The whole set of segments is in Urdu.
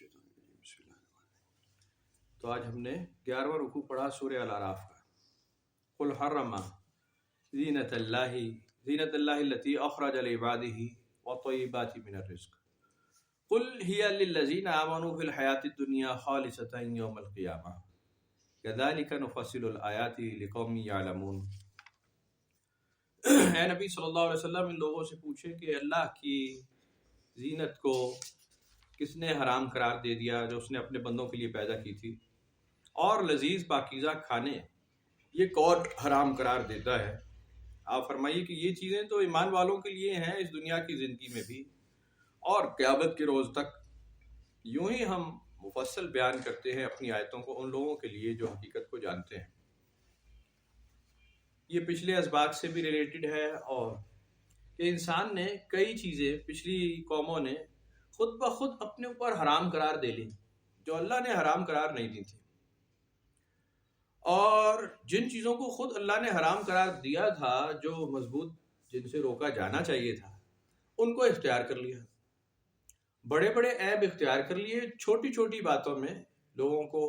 الشیطان الرجیم بسم اللہ الرحمن الرحیم۔ تو آج ہم نے 11واں رکوع پڑھا سورہ الاعراف کا۔ قل حرم زینت اللہ التی اخرج لعبادہ والطیبات من الرزق قل ہی للذین آمنوا فی الحیاۃ الدنیا خالصۃ یوم القیامہ کذالک نفصل الآیات لقوم یعلمون۔ اے نبی صلی اللہ علیہ وسلم، ان لوگوں سے پوچھے کہ اللہ کی زینت کو کس نے حرام قرار دے دیا جو اس نے اپنے بندوں کے لیے پیدا کی تھی، اور لذیذ پاکیزہ کھانے یہ کون حرام قرار دیتا ہے؟ آپ فرمائیے کہ یہ چیزیں تو ایمان والوں کے لیے ہیں اس دنیا کی زندگی میں بھی، اور قیامت کے روز تک۔ یوں ہی ہم مفصل بیان کرتے ہیں اپنی آیتوں کو ان لوگوں کے لیے جو حقیقت کو جانتے ہیں۔ یہ پچھلے اسباق سے بھی ریلیٹڈ ہے، اور کہ انسان نے کئی چیزیں پچھلی قوموں نے خود بخود اپنے اوپر حرام قرار دے لی جو اللہ نے حرام قرار نہیں دی تھی، اور جن چیزوں کو خود اللہ نے حرام قرار دیا تھا، جو مضبوط جن سے روکا جانا چاہیے تھا، ان کو اختیار کر لیا۔ بڑے بڑے عیب اختیار کر لیے، چھوٹی چھوٹی باتوں میں لوگوں کو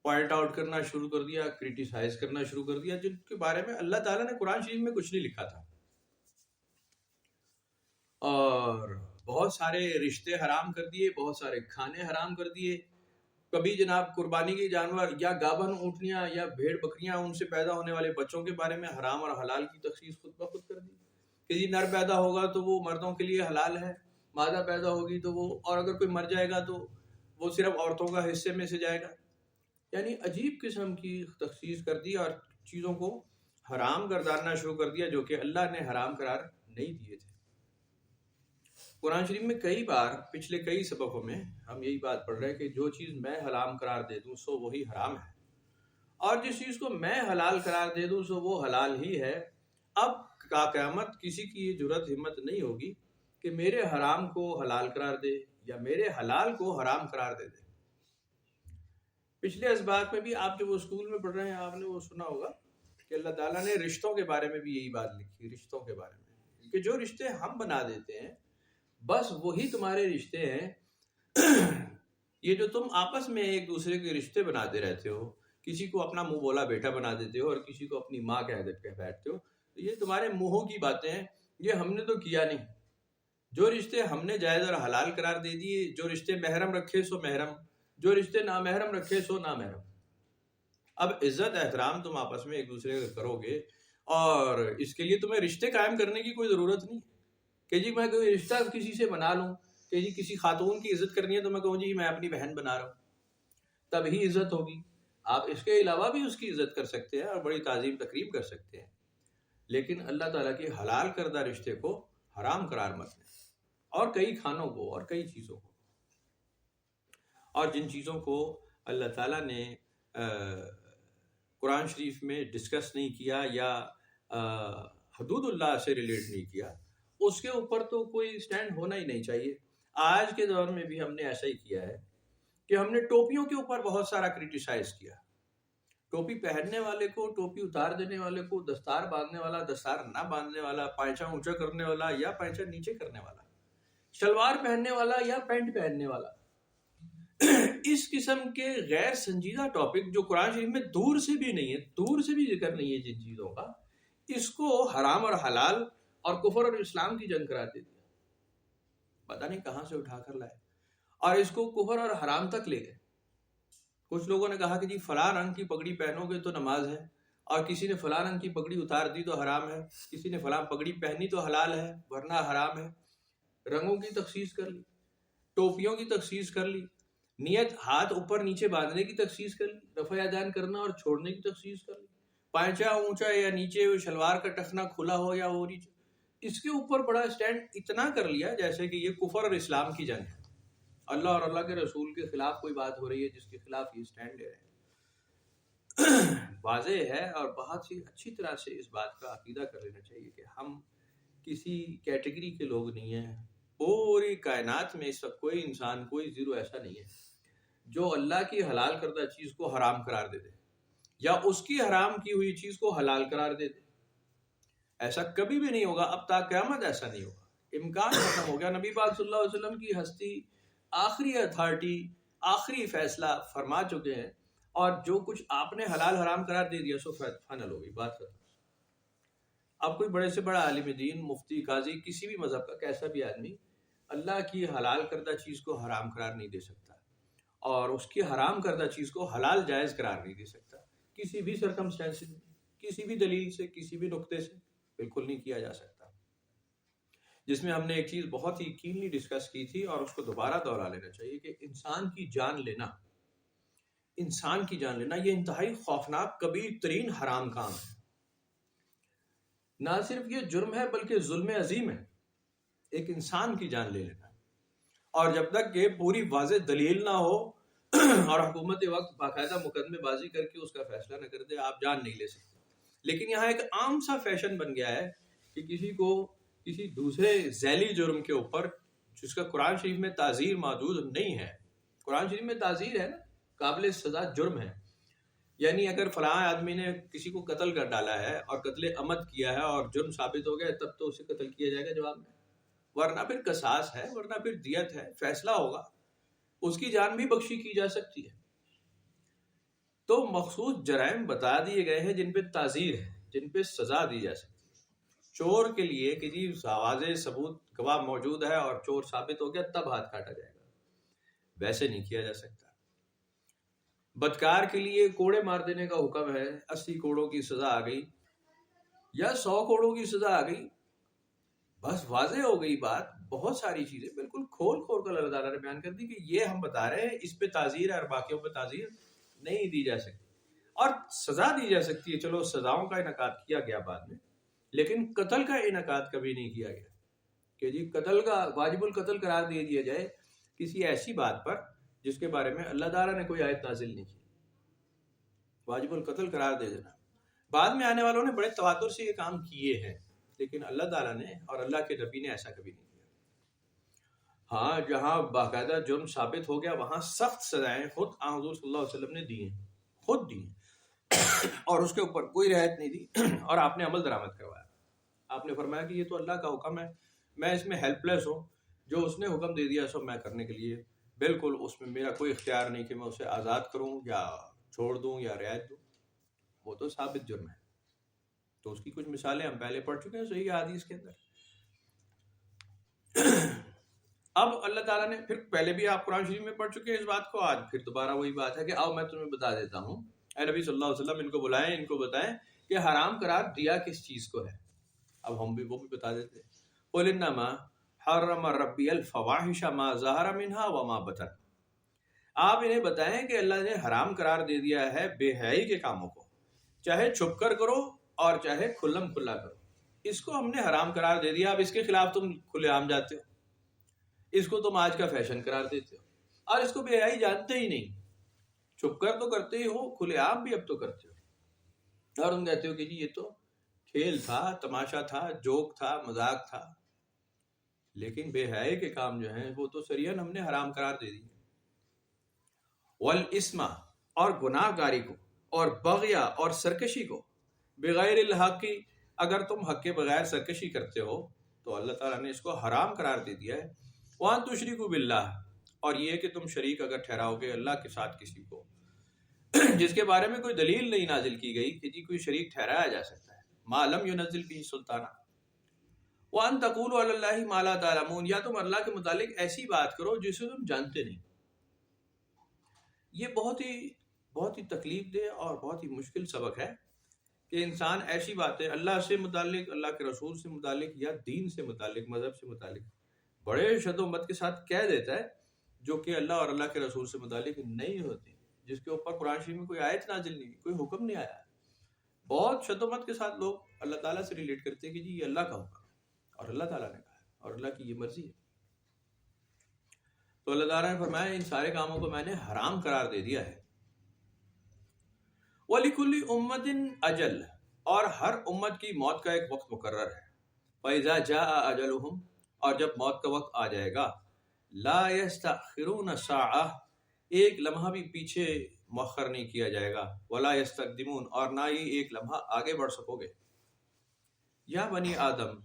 پوائنٹ آؤٹ کرنا شروع کر دیا، کریٹیسائز کرنا شروع کر دیا، جن کے بارے میں اللہ تعالیٰ نے قرآن شریف میں کچھ نہیں لکھا تھا۔ اور بہت سارے رشتے حرام کر دیے، بہت سارے کھانے حرام کر دیے۔ کبھی جناب قربانی کے جانور یا گابن اونٹنیاں یا بھیڑ بکریاں، ان سے پیدا ہونے والے بچوں کے بارے میں حرام اور حلال کی تخصیص خود بخود کر دی کہ جی نر پیدا ہوگا تو وہ مردوں کے لیے حلال ہے، مادہ پیدا ہوگی تو وہ، اور اگر کوئی مر جائے گا تو وہ صرف عورتوں کا حصے میں سے جائے گا۔ یعنی عجیب قسم کی تخصیص کر دی اور چیزوں کو حرام گرداننا شروع کر دیا جو کہ اللہ نے حرام قرار نہیں دیے تھے۔ قرآن شریف میں کئی بار پچھلے کئی سبقوں میں ہم یہی بات پڑھ رہے ہیں کہ جو چیز میں حرام قرار دے دوں سو وہی حرام ہے، اور جس چیز کو میں حلال قرار دے دوں سو وہ حلال ہی ہے۔ اب قیامت کسی کی یہ جرأت ہمت نہیں ہوگی کہ میرے حرام کو حلال قرار دے یا میرے حلال کو حرام قرار دے دے۔ پچھلے اسباق میں بھی آپ جب وہ اسکول میں پڑھ رہے ہیں آپ نے وہ سنا ہوگا کہ اللہ تعالیٰ نے رشتوں کے بارے میں بھی یہی بات لکھی، رشتوں کے بارے میں کہ جو رشتے ہم بنا دیتے ہیں بس وہی تمہارے رشتے ہیں۔ یہ جو تم آپس میں ایک دوسرے کے رشتے بناتے رہتے ہو، کسی کو اپنا منہ بولا بیٹا بنا دیتے ہو اور کسی کو اپنی ماں کہہ بیٹھتے ہو، یہ تمہارے منہوں کی باتیں ہیں، یہ ہم نے تو کیا نہیں۔ جو رشتے ہم نے جائز اور حلال قرار دے دیے، جو رشتے محرم رکھے سو محرم، جو رشتے نامحرم رکھے سو نامحرم۔ اب عزت احترام تم آپس میں ایک دوسرے کا کرو گے، اور اس کے لیے تمہیں رشتے قائم کرنے کی کوئی ضرورت نہیں کہ جی میں کوئی رشتہ کسی سے بنا لوں، کہ جی کسی خاتون کی عزت کرنی ہے تو میں کہوں جی میں اپنی بہن بنا رہا ہوں، تب ہی عزت ہوگی۔ آپ اس کے علاوہ بھی اس کی عزت کر سکتے ہیں اور بڑی تعظیم تقریب کر سکتے ہیں، لیکن اللہ تعالیٰ کی حلال کردہ رشتے کو حرام قرار مت دیں، اور کئی کھانوں کو اور کئی چیزوں کو۔ اور جن چیزوں کو اللہ تعالیٰ نے قرآن شریف میں ڈسکس نہیں کیا یا حدود اللہ سے ریلیٹ نہیں کیا، اس کے اوپر تو کوئی سٹینڈ ہونا ہی نہیں چاہیے۔ آج کے دور میں بھی ہم نے ایسا ہی کیا ہے کہ ہم نے ٹوپیوں کے اوپر بہت سارا کرٹیسائز کیا۔ ٹوپی پہننے والے کو، ٹوپی اتار دینے والے کو، دستار باندھنے والا، دستار نہ باندھنے والا، پائچہ اونچا کرنے والا یا پائچہ نیچے کرنے والا، شلوار پہننے والا یا پینٹ پہننے والا، اس قسم کے غیر سنجیدہ ٹاپک جو قرآن شریف میں دور سے بھی نہیں ہے، دور سے بھی ذکر نہیں ہے جن چیزوں کا، اس کو حرام اور حلال اور کفر اور اسلام کی جنگ قرار دے دیا۔ پتہ نہیں کہاں سے اٹھا کر لائے اور اس کو کفر اور حرام تک لے گئے۔ کچھ لوگوں نے کہا کہ جی فلاں رنگ کی پگڑی پہنو گے تو نماز ہے، اور کسی نے فلاں رنگ کی پگڑی اتار دی تو حرام ہے، کسی نے فلاں پگڑی پہنی تو حلال ہے ورنہ حرام ہے۔ رنگوں کی تخصیص کر لی، ٹوپیوں کی تخصیص کر لی، نیت ہاتھ اوپر نیچے باندھنے کی تخصیص کر لی، رفع یدین کرنا اور چھوڑنے کی تخصیص کر لی، پائچہ اونچا یا نیچے، شلوار کا ٹخنا کھلا ہو یا وہ نیچے، اس کے اوپر بڑا سٹینڈ اتنا کر لیا جیسے کہ یہ کفر اور اسلام کی جنگ ہے، اللہ اور اللہ کے رسول کے خلاف کوئی بات ہو رہی ہے جس کے خلاف یہ سٹینڈ لے رہے ہیں۔ واضح ہے اور بہت ہی اچھی طرح سے اس بات کا عقیدہ کر لینا چاہیے کہ ہم کسی کیٹیگری کے لوگ نہیں ہیں۔ پوری کائنات میں اس وقت کوئی انسان، کوئی زیرو ایسا نہیں ہے جو اللہ کی حلال کردہ چیز کو حرام قرار دے دے یا اس کی حرام کی ہوئی چیز کو حلال قرار دے دے۔ ایسا کبھی بھی نہیں ہوگا، اب تا قیامت ایسا نہیں ہوگا، امکان ختم ہو گیا۔ نبی پاک صلی اللہ علیہ وسلم کی ہستی آخری اتھارٹی، آخری فیصلہ فرما چکے ہیں، اور جو کچھ آپ نے حلال حرام قرار دے دیا سو فائنل ہو گئی، بات ختم۔ اب کوئی بڑے سے بڑا عالم دین، مفتی، قاضی، کسی بھی مذہب کا کیسا بھی آدمی اللہ کی حلال کردہ چیز کو حرام قرار نہیں دے سکتا، اور اس کی حرام کردہ چیز کو حلال جائز قرار نہیں دے سکتا، کسی بھی سرکمسٹینس میں، کسی بھی دلیل سے، کسی بھی نقطے سے بالکل نہیں کیا جا سکتا۔ جس میں ہم نے ایک چیز بہت ہی کینلی ڈسکس کی تھی، اور اس کو دوبارہ دوہرا لینا چاہیے، کہ انسان کی جان لینا، انسان کی جان لینا یہ انتہائی خوفناک کبیر ترین حرام کام ہے۔ نہ صرف یہ جرم ہے بلکہ ظلم عظیم ہے، ایک انسان کی جان لے لینا، اور جب تک کہ پوری واضح دلیل نہ ہو اور حکومت وقت باقاعدہ مقدمے بازی کر کے اس کا فیصلہ نہ کر دے، آپ جان نہیں لے سکتے۔ لیکن یہاں ایک عام سا فیشن بن گیا ہے کہ کسی کو کسی دوسرے ذیلی جرم کے اوپر، جس کا قرآن شریف میں تعزیر موجود نہیں ہے، قرآن شریف میں تعزیر ہے نا، قابل سزا جرم ہے، یعنی اگر فلاں آدمی نے کسی کو قتل کر ڈالا ہے اور قتل عمد کیا ہے اور جرم ثابت ہو گیا، تب تو اسے قتل کیا جائے گا جواب میں، ورنہ پھر قصاص ہے، ورنہ پھر دیت ہے، فیصلہ ہوگا، اس کی جان بھی بخشی کی جا سکتی ہے۔ تو مخصوص جرائم بتا دیے گئے ہیں جن پہ تعزیر ہے، جن پہ سزا دی جا سکتی ہے۔ چور کے لیے کہ جی واضح ثبوت گواہ موجود ہے اور چور ثابت ہو گیا تب ہاتھ کاٹا جائے گا، ویسے نہیں کیا جا سکتا۔ بدکار کے لیے کوڑے مار دینے کا حکم ہے، 80 کوڑوں کی سزا آ گئی یا 100 کوڑوں کی سزا آ گئی، بس واضح ہو گئی بات۔ بہت ساری چیزیں بالکل کھول کھول کر اللہ تعالیٰ نے بیان کر دی کہ یہ ہم بتا رہے ہیں، اس پہ تعزیر ہے اور باقیوں پہ تعزیر نہیں دی جا سکتی، اور سزا دی جا سکتی ہے۔ چلو سزاؤں کا انعقاد کیا گیا بعد میں، لیکن قتل کا انعقاد کبھی نہیں کیا گیا کہ جی قتل کا واجب القتل قرار دے دیا جائے کسی ایسی بات پر جس کے بارے میں اللہ تعالیٰ نے کوئی آیت نازل نہیں کی، واجب القتل قرار دے دینا۔ بعد میں آنے والوں نے بڑے تواتر سے یہ کام کیے ہیں، لیکن اللہ تعالیٰ نے اور اللہ کے نبی نے ایسا کبھی نہیں کیا۔ ہاں جہاں باقاعدہ جرم ثابت ہو گیا وہاں سخت سزائیں خود حضور صلی اللہ علیہ وسلم نے دی ہیں، خود دی ہیں، اور اس کے اوپر کوئی رعایت نہیں دی، اور آپ نے عمل درآمد کروایا۔ آپ نے فرمایا کہ یہ تو اللہ کا حکم ہے، میں اس میں ہیلپ لیس ہوں، جو اس نے حکم دے دیا سو میں کرنے کے لیے بالکل اس میں میرا کوئی اختیار نہیں کہ میں اسے آزاد کروں یا چھوڑ دوں یا رعایت دوں، وہ تو ثابت جرم ہے۔ تو اس کی کچھ مثالیں ہم پہلے پڑھ چکے ہیں صحیح حدیث کے اندر۔ اب اللہ تعالیٰ نے پھر پہلے بھی آپ قرآن شریف میں پڑھ چکے ہیں اس بات کو، آج پھر دوبارہ وہی بات ہے کہ آؤ میں تمہیں بتا دیتا ہوں، اے نبی صلی اللہ علیہ وسلم ان کو بلائیں، ان کو بتائیں کہ حرام قرار دیا کس چیز کو ہے۔ اب ہم بھی وہ بھی بتا دیتے ہیں۔ قُلْ إِنَّمَا حَرَّمَ رَبِّيَ الْفَوَاحِشَ مَا ظَهَرَ مِنْهَا وَمَا بَطَنَ۔ آپ انہیں بتائیں کہ اللہ نے حرام قرار دے دیا ہے بے حیائی کے کاموں کو، چاہے چھپ کر کرو اور چاہے کھلم کھلا کرو، اس کو ہم نے حرام قرار دے دیا۔ اب اس کے خلاف تم کھلے عام جاتے ہو، اس کو تم آج کا فیشن قرار دیتے ہو، اور اس کو بے حیائی جانتے ہی نہیں، چھپ کر تو کرتے ہی ہو، کھلے عام بھی اب تو کرتے ہو، اور تم کہتے ہو کہ جی یہ تو کھیل تھا، تماشا تھا، جوک تھا، مذاق تھا۔ لیکن بے حیائی کے کام جو ہیں وہ تو سریعاً ہم نے حرام قرار دے دی۔ والاسم، اور گناہ گاری کو، اور بغیا، اور سرکشی کو، بغیر الحق، اگر تم حق کے بغیر سرکشی کرتے ہو تو اللہ تعالیٰ نے اس کو حرام قرار دے دیا ہے۔ وان تشرکوا باللہ، اور یہ کہ تم شریک اگر ٹھہراؤ گے اللہ کے ساتھ کسی کو جس کے بارے میں کوئی دلیل نہیں نازل کی گئی کہ جی کوئی شریک ٹھہرایا جا سکتا ہے، ما لم ينزل به سلطانہ۔ وان تقولوا علی اللہ ما لا تعلمون، یا تم اللہ کے متعلق ایسی بات کرو جسے تم جانتے نہیں۔ یہ بہت ہی تکلیف دہ اور بہت ہی مشکل سبق ہے کہ انسان ایسی باتیں اللہ سے متعلق، اللہ کے رسول سے متعلق، یا دین سے متعلق، مذہب سے متعلق بڑے شد و مت کے ساتھ کہہ دیتا ہے، جو کہ اللہ اور اللہ کے رسول سے متعلق نہیں ہوتی، جس کے اوپر قرآن شریف میں کوئی آیت نازل نہیں، کوئی حکم نہیں آیا۔ بہت شد و مت کے ساتھ لوگ اللہ تعالیٰ سے ریلیٹ کرتے ہیں کہ جی یہ اللہ کا حکم ہے اور اللہ تعالیٰ نے کہا ہے اور اللہ کی یہ مرضی ہے۔ تو اللہ تعالیٰ نے فرمایا ان سارے کاموں کو میں نے حرام قرار دے دیا ہے۔ وَلِكُلِّ أُمَّةٍ أَجَلٌ، اور ہر امت کی موت کا ایک وقت مقرر ہے۔ فَإِذَا جَاءَ أَجَلُهُمْ، اور جب موت کا وقت آ جائے گا، لَا يَسْتَأْخِرُونَ سَاعَةً، ایک لمحہ بھی پیچھے مؤخر نہیں کیا جائے گا، وَلَا يَسْتَقْدِمُونَ، اور نہ ہی ایک لمحہ آگے بڑھ سکو گے۔ یا بنی آدم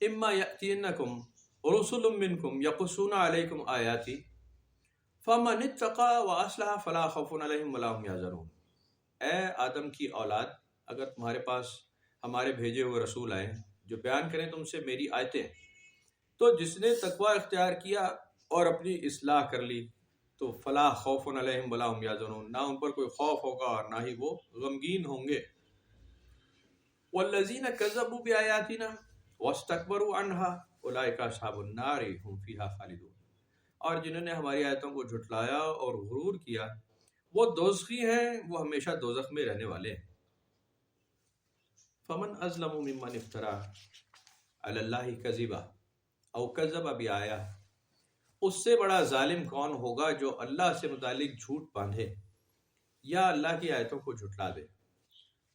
اما یأتینکم رسل منکم یقصون علیکم آیاتی، فَمَنِ اتَّقَىٰ وَأَصْلَحَ فَلَا خَوْفٌ عَلَيْهِمْ وَلَا هُمْ يَحْزَنُونَ۔ اے آدم کی اولاد، اگر تمہارے پاس ہمارے بھیجے ہوئے رسول آئے جو بیان کریں تم سے میری آیتیں، تو جس نے تقوی اختیار کیا اور اپنی اصلاح کر لی تو فلا خوف علیہم ولا هم یحزنون، نہ ان پر کوئی خوف ہوگا اور نہ ہی وہ غمگین ہوں گے۔ والذین کذبوا بآیاتنا واستکبروا عنها اولئک اصحاب النار هم فیہا خالدون، اور جنہوں نے ہماری آیتوں کو جھٹلایا اور غرور کیا وہ دوزخی ہیں، وہ ہمیشہ دوزخ میں رہنے والے ہیں۔ فمن اظلم ممن افترى علی اللہ کذبا او کذب بآیہ، اس سے بڑا ظالم کون ہوگا جو اللہ سے متعلق جھوٹ باندھے یا اللہ کی آیتوں کو جھٹلا دے۔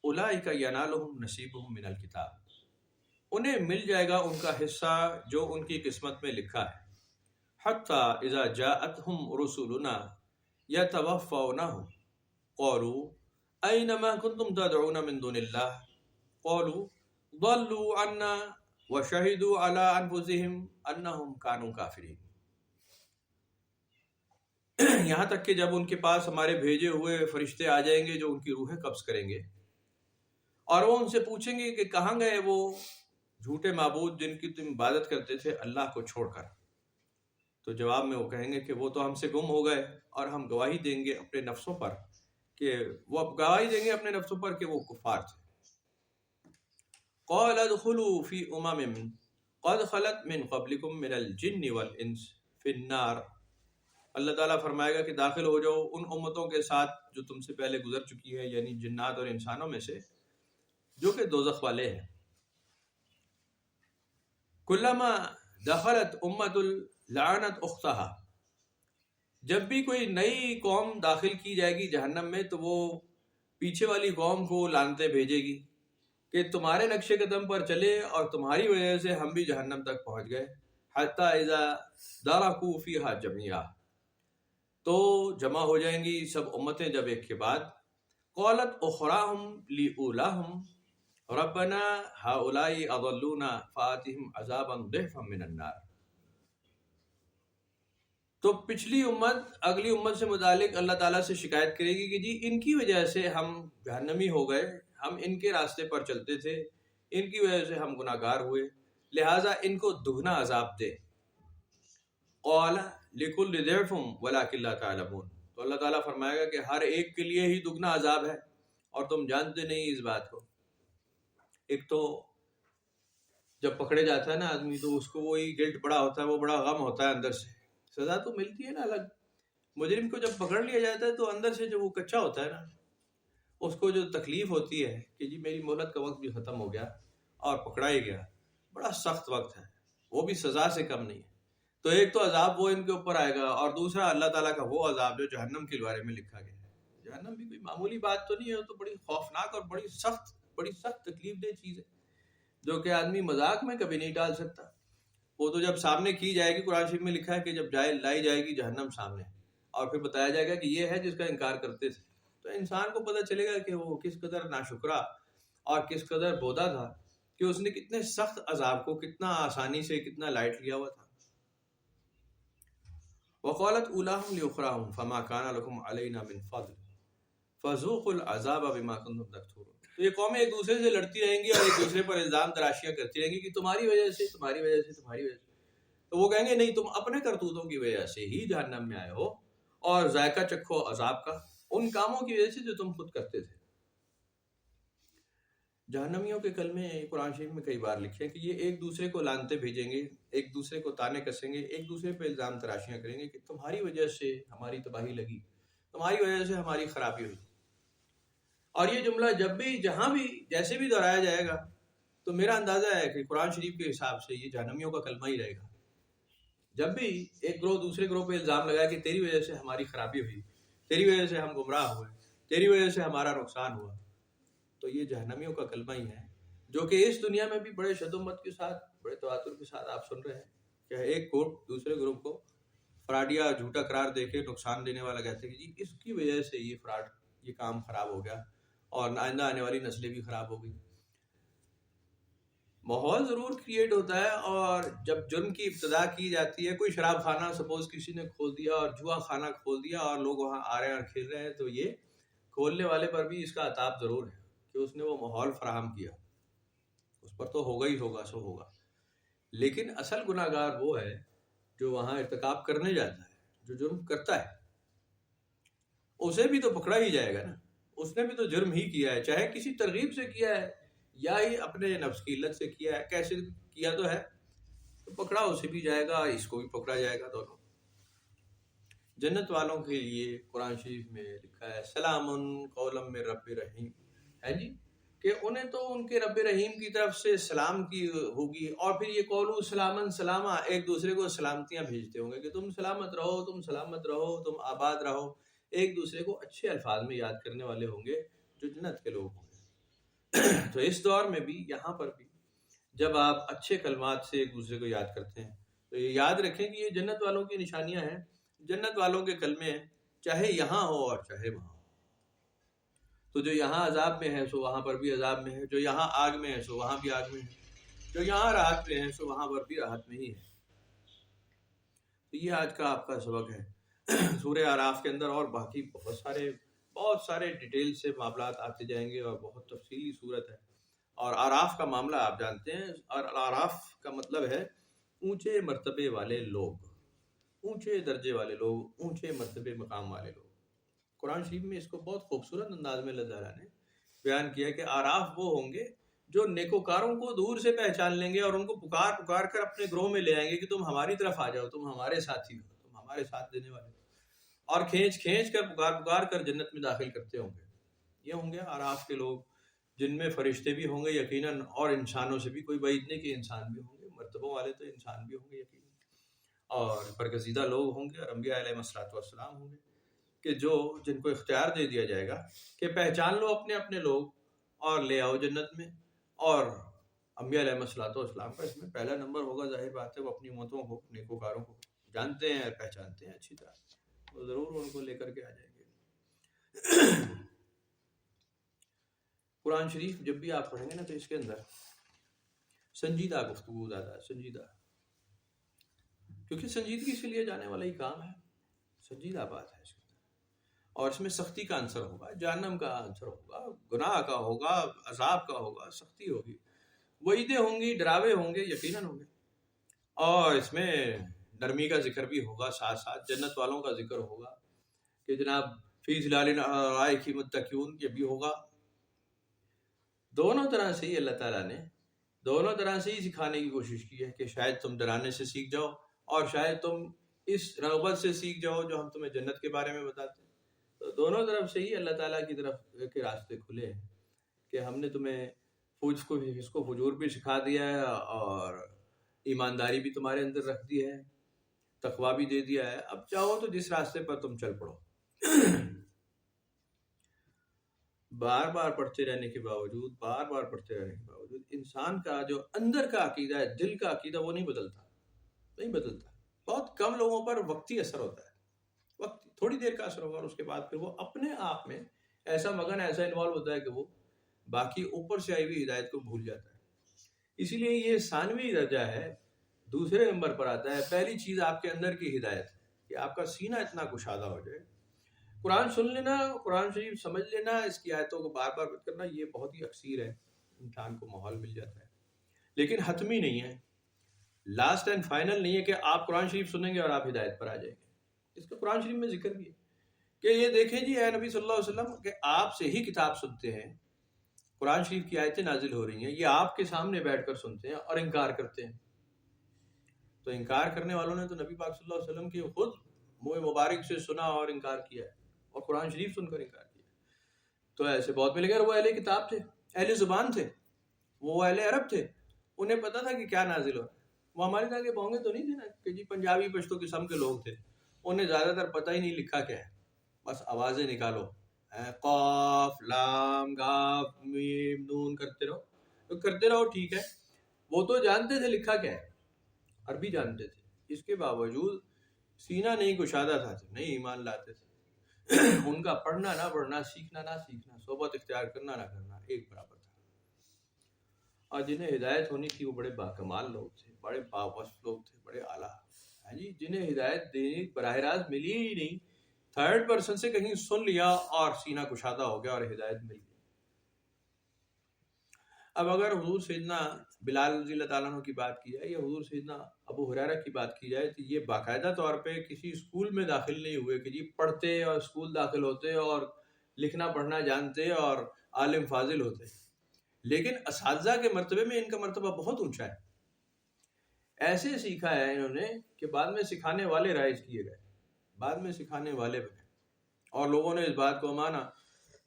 اولئک ینالہم نصیبہم من الکتاب، انہیں مل جائے گا ان کا حصہ جو ان کی قسمت میں لکھا ہے۔ حتی اذا جاءتہم رسلنا یتوفونہم قالوا این ما کنتم تدعون من دون اللہ قالوا ضلوا عنا وشہدوا علی انفسہم انہم کانوا کافرین۔ یہاں تک کہ جب ان کے پاس ہمارے بھیجے ہوئے فرشتے آ جائیں گے جو ان کی روحیں قبض کریں گے، اور وہ ان سے پوچھیں گے کہ کہاں گئے وہ جھوٹے معبود جن کی تم عبادت کرتے تھے اللہ کو چھوڑ کر، تو جواب میں وہ کہیں گے کہ وہ تو ہم سے گم ہو گئے، اور ہم گواہی دیں گے اپنے نفسوں پر کہ وہ کفار تھے۔ قال ادخلوا فی امم قد خلت من قبلکم من الجن والانس فی النار، اللہ تعالیٰ فرمائے گا کہ داخل ہو جاؤ ان امتوں کے ساتھ جو تم سے پہلے گزر چکی ہے، یعنی جنات اور انسانوں میں سے، جو کہ دوزخ والے ہیں۔ کلما دخلت امت لعنت اختها، جب بھی کوئی نئی قوم داخل کی جائے گی جہنم میں تو وہ پیچھے والی قوم کو لعنتیں بھیجے گی کہ تمہارے نقش قدم پر چلے اور تمہاری وجہ سے ہم بھی جہنم تک پہنچ گئے۔ حتی اذا درکوا فیہا جميعا، تو جمع ہو جائیں گی سب امتیں جب ایک کے بعد۔ قالت اخراہم لأولاہم ربنا ہؤلاء اضلونا فآتهم عذابا ضعفا من النار، تو پچھلی امت اگلی امت سے متعلق اللہ تعالیٰ سے شکایت کرے گی کہ جی ان کی وجہ سے ہم جہنمی ہو گئے، ہم ان کے راستے پر چلتے تھے، ان کی وجہ سے ہم گناہ گار ہوئے، لہٰذا ان کو دگنا عذاب دے۔ قال لکل ضعف ولکن لا تعلمون، تو اللہ تعالیٰ فرمائے گا کہ ہر ایک کے لیے ہی دگنا عذاب ہے اور تم جانتے نہیں اس بات کو۔ ایک تو جب پکڑے جاتا ہے نا آدمی تو اس کو وہی گلٹ بڑا ہوتا ہے، وہ بڑا غم ہوتا ہے اندر سے، سزا تو ملتی ہے نا الگ۔ مجرم کو جب پکڑ لیا جاتا ہے تو اندر سے جو وہ کچا ہوتا ہے نا، اس کو جو تکلیف ہوتی ہے کہ جی میری مہلت کا وقت بھی ختم ہو گیا اور پکڑا ہی گیا، بڑا سخت وقت ہے، وہ بھی سزا سے کم نہیں ہے۔ تو ایک تو عذاب وہ ان کے اوپر آئے گا، اور دوسرا اللہ تعالیٰ کا وہ عذاب جو جہنم کے بارے میں لکھا گیا ہے۔ جہنم بھی کوئی معمولی بات تو نہیں ہے، وہ تو بڑی خوفناک اور بڑی سخت تکلیف دہ چیز ہے جو کہ آدمی مذاق میں کبھی نہیں ڈال سکتا۔ وہ تو جب سامنے کی جائے گی، قرآن شریف میں لکھا ہے کہ جب لائی جائے گی جہنم سامنے اور پھر بتایا جائے گا کہ یہ ہے جس کا انکار کرتے تھے، تو انسان کو پتہ چلے گا کہ وہ کس قدر ناشکرا اور کس قدر بودا تھا کہ اس نے کتنے سخت عذاب کو کتنا آسانی سے کتنا لائٹ لیا ہوا تھا۔ وقالت اولاہم لاخراہم فما کان لکم علینا من فضل فذوقوا العذاب بما کنتم تکفرون۔ تو یہ قومیں ایک دوسرے سے لڑتی رہیں گی اور ایک دوسرے پر الزام تراشیاں کرتی رہیں گی کہ تمہاری وجہ سے تمہاری وجہ سے تمہاری وجہ سے، تو وہ کہیں گے نہیں، تم اپنے کرتوتوں کی وجہ سے ہی جہنم میں آئے ہو اور ذائقہ چکھو عذاب کا ان کاموں کی وجہ سے جو تم خود کرتے تھے۔ جہنمیوں کے کلمے قرآن شریف میں کئی بار لکھے ہیں کہ یہ ایک دوسرے کو لعنتیں بھیجیں گے، ایک دوسرے کو تانے کسیں گے، ایک دوسرے پہ الزام تراشیاں کریں گے کہ تمہاری وجہ سے ہماری تباہی لگی، تمہاری وجہ سے ہماری خرابی ہوئی۔ اور یہ جملہ جب بھی جہاں بھی جیسے بھی دہرایا جائے گا تو میرا اندازہ ہے کہ قرآن شریف کے حساب سے یہ جہنمیوں کا کلمہ ہی رہے گا۔ جب بھی ایک گروہ دوسرے گروہ پہ الزام لگایا کہ تیری وجہ سے ہماری خرابی ہوئی، تیری وجہ سے ہم گمراہ ہوئے، تیری وجہ سے ہمارا نقصان ہوا، تو یہ جہنمیوں کا کلمہ ہی ہے، جو کہ اس دنیا میں بھی بڑے شدت کے ساتھ، بڑے تواتر کے ساتھ آپ سن رہے ہیں کہ ایک گروپ دوسرے گروپ کو فراڈ یا جھوٹا قرار دے کے نقصان دینے والا کہتے ہیں کہ جی اس کی وجہ سے یہ فراڈ، یہ کام خراب ہو گیا اور آئندہ آنے والی نسلیں بھی خراب ہو گئی۔ ماحول ضرور کریٹ ہوتا ہے، اور جب جرم کی ابتدا کی جاتی ہے، کوئی شراب خانہ سپوز کسی نے کھول دیا اور جوا خانہ کھول دیا اور لوگ وہاں آ رہے ہیں اور کھیل رہے ہیں، تو یہ کھولنے والے پر بھی اس کا عتاب ضرور ہے کہ اس نے وہ ماحول فراہم کیا، اس پر تو ہوگا ہی ہوگا، سو ہوگا. لیکن اصل گناہ گار وہ ہے جو وہاں ارتکاب کرنے جاتا ہے، جو جرم کرتا ہے. اسے بھی تو پکڑا ہی جائے گا نا، اس نے بھی تو جرم ہی کیا ہے، چاہے کسی ترغیب سے کیا ہے یا ہی اپنے نفس کی علت سے کیا ہے، کیسے کیا تو ہے، تو پکڑا اسے بھی جائے گا، اس کو بھی پکڑا جائے گا. دونوں. جنت والوں کے لیے قرآن شریف میں لکھا ہے سلام قولا من رب رحیم، ہے جی، کہ انہیں تو ان کے رب رحیم کی طرف سے سلام کی ہوگی، اور پھر یہ قولو سلامن سلامہ، ایک دوسرے کو سلامتیاں بھیجتے ہوں گے کہ تم سلامت رہو، تم سلامت رہو، تم آباد رہو. ایک دوسرے کو اچھے الفاظ میں یاد کرنے والے ہوں گے جو جنت کے لوگ ہوں گے. تو اس دور میں بھی، یہاں پر بھی، جب آپ اچھے کلمات سے ایک دوسرے کو یاد کرتے ہیں تو یہ یاد رکھیں کہ یہ جنت والوں کی نشانیاں ہیں، جنت والوں کے کلمے ہیں، چاہے یہاں ہو اور چاہے وہاں ہو. تو جو یہاں عذاب میں ہے سو وہاں پر بھی عذاب میں ہے، جو یہاں آگ میں ہے سو وہاں بھی آگ میں ہے، جو یہاں راحت میں ہے سو وہاں پر بھی راحت میں ہی ہے. تو یہ آج کا آپ کا سبق ہے سورہ اعراف کے اندر، اور باقی بہت سارے ڈیٹیل سے معاملات آتے جائیں گے، اور بہت تفصیلی صورت ہے. اور اعراف کا معاملہ آپ جانتے ہیں، اور اعراف کا مطلب ہے اونچے مرتبے والے لوگ، اونچے درجے والے لوگ، اونچے مرتبے مقام والے لوگ. قرآن شریف میں اس کو بہت خوبصورت انداز میں اللہ تعالیٰ نے بیان کیا کہ اعراف وہ ہوں گے جو نیکوکاروں کو دور سے پہچان لیں گے اور ان کو پکار پکار کر اپنے گروہ میں لے آئیں گے کہ تم ہماری طرف آ جاؤ، تم ہمارے ساتھی ہو، تم ہمارے ساتھ دینے والے ہو، اور کھینچ کھینچ کر پکار پکار کر جنت میں داخل کرتے ہوں گے. یہ ہوں گے اعراف کے لوگ، جن میں فرشتے بھی ہوں گے یقیناً، اور انسانوں سے بھی کوئی بعید نہیں کہ انسان بھی ہوں گے، مرتبوں والے تو انسان بھی ہوں گے یقیناً، اور برگزیدہ لوگ ہوں گے، اور انبیاء علیہ السلام ہوں گے، کہ جن کو اختیار دے دیا جائے گا کہ پہچان لو اپنے اپنے لوگ اور لے آؤ جنت میں. اور انبیاء علیہ السلام کا اس میں پہلا نمبر ہوگا. ظاہر بات ہے وہ اپنی امتوں کو، نیکوکاروں کو جانتے ہیں، پہچانتے ہیں اچھی طرح، تو ضرور ان کو لے کر کے آ جائیں گے. قرآن شریف جب بھی آپ پڑھیں گے نا تو اس کے اندر سنجیدہ گفتگو زیادہ ہے، سنجیدہ، کیونکہ سنجیدگی سے لیے جانے والا ہی کام ہے، سنجیدہ بات ہے اس کے اندر. اور اس میں سختی کا عنصر ہوگا، جہنم کا عنصر ہوگا، گناہ کا ہوگا، عذاب کا ہوگا، سختی ہوگی، وعیدیں ہوں گی، ڈراوے ہوں گے، یقیناً ہوں گے. اور اس میں نرمی کا ذکر بھی ہوگا، ساتھ ساتھ جنت والوں کا ذکر ہوگا کہ جناب فی ظلال رائق متکئون، یہ بھی ہوگا. دونوں طرح سے ہی اللہ تعالیٰ نے دونوں طرح سے ہی سکھانے کی کوشش کی ہے کہ شاید تم ڈرانے سے سیکھ جاؤ، اور شاید تم اس رغبت سے سیکھ جاؤ جو ہم تمہیں جنت کے بارے میں بتاتے ہیں. تو دونوں طرف سے ہی اللہ تعالیٰ کی طرف کے راستے کھلے ہیں کہ ہم نے تمہیں اس کو فجور بھی سکھا دیا ہے، اور ایمانداری بھی تمہارے اندر رکھ دی ہے، تقویٰ بھی دے دیا ہے. اب چاہو تو جس راستے پر تم چل پڑو. بار بار پڑھتے رہنے کے باوجود انسان کا جو اندر کا عقیدہ ہے، دل کا عقیدہ، وہ نہیں بدلتا. بہت کم لوگوں پر وقتی اثر ہوتا ہے، تھوڑی دیر کا اثر ہوگا، اور اس کے بعد پھر وہ اپنے آپ میں ایسا مگن، ایسا انوالو ہوتا ہے کہ وہ باقی اوپر سے آئی ہوئی ہدایت کو بھول جاتا ہے. اسی لیے یہ ثانوی درجہ ہے، دوسرے نمبر پر آتا ہے. پہلی چیز آپ کے اندر کی ہدایت ہے کہ آپ کا سینہ اتنا کشادہ ہو جائے، قرآن سن لینا، قرآن شریف سمجھ لینا، اس کی آیتوں کو بار بار کرنا، یہ بہت ہی اکثیر ہے، انسان کو ماحول مل جاتا ہے. لیکن حتمی نہیں ہے، لاسٹ اینڈ فائنل نہیں ہے کہ آپ قرآن شریف سنیں گے اور آپ ہدایت پر آ جائیں گے. اس کا قرآن شریف میں ذکر بھی ہے کہ یہ دیکھیں جی اے نبی صلی اللہ علیہ وسلم کہ آپ سے ہی کتاب سنتے ہیں، قرآن شریف کی آیتیں نازل ہو رہی ہیں، یہ آپ کے سامنے بیٹھ کر سنتے ہیں اور انکار کرتے ہیں. تو انکار کرنے والوں نے تو نبی پاک صلی اللہ علیہ وسلم کی خود منہ مبارک سے سنا اور انکار کیا ہے، اور قرآن شریف سن کر انکار کیا. تو ایسے بہت ملے گا. وہ اہل کتاب تھے، اہل زبان تھے، وہ اہل عرب تھے، انہیں پتا تھا کہ کیا نازل ہو رہا ہے. وہ ہمارے طرح کے بونگے تو نہیں تھے نا کہ جی پنجابی پشتو قسم کے لوگ تھے، انہیں زیادہ تر پتہ ہی نہیں لکھا کیا ہے، بس آوازیں نکالو، قاف لام گاف میم نون کرتے رہو ٹھیک ہے. وہ تو جانتے تھے لکھا کیا ہے، عربی جانتے تھے، اس کے باوجود سینہ نہیں کشادہ تھا، نہیں ایمان لاتے تھے. ان کا پڑھنا نہ پڑھنا، سیکھنا نہ سیکھنا، صحبت اختیار کرنا نہ کرنا ایک برابر تھا. اور جنہیں ہدایت ہونی تھی وہ بڑے باکمال لوگ تھے، بڑے باوصف لوگ تھے، بڑے اعلیٰ، ہاں جی، جنہیں ہدایت دینی براہ راست ملی ہی نہیں، تھرڈ پرسن سے کہیں سن لیا اور سینہ کشادہ ہو گیا اور ہدایت مل گئی۔ اب اگر حضور سیدنا بلال رضی اللہ تعالیٰ عنہ کی بات کی جائے یا حضور سیدنا ابو ہریرہ کی بات کی جائے تو یہ باقاعدہ طور پہ کسی اسکول میں داخل نہیں ہوئے کہ جی پڑھتے اور اسکول داخل ہوتے اور لکھنا پڑھنا جانتے اور عالم فاضل ہوتے، لیکن اساتذہ کے مرتبے میں ان کا مرتبہ بہت اونچا ہے۔ ایسے سیکھا ہے انہوں نے کہ بعد میں سکھانے والے رائج کیے گئے، بعد میں سکھانے والے بنے، اور لوگوں نے اس بات کو مانا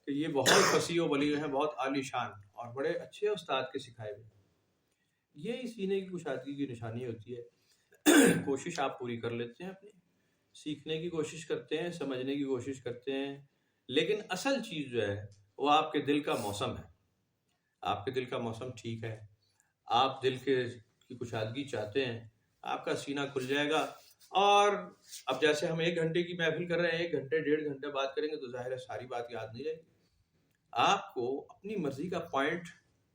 کہ یہ بہت فصیح و بلیغ ہیں، بہت عالی شان اور بڑے اچھے استاد کے سکھائے ہوئے۔ یہ سینے کی کشادگی کی نشانی ہوتی ہے۔ کوشش آپ پوری کر لیتے ہیں، اپنی سیکھنے کی کوشش کرتے ہیں، سمجھنے کی کوشش کرتے ہیں، لیکن اصل چیز جو ہے وہ آپ کے دل کا موسم ہے۔ آپ کے دل کا موسم ٹھیک ہے، آپ دل کی کشادگی چاہتے ہیں، آپ کا سینہ کھل جائے گا۔ اور اب جیسے ہم 1 گھنٹے کی محفل کر رہے ہیں، 1 گھنٹے 1.5 گھنٹے بات کریں گے تو ظاہر ہے ساری بات یاد نہیں رہے گی۔ آپ کو اپنی مرضی کا پوائنٹ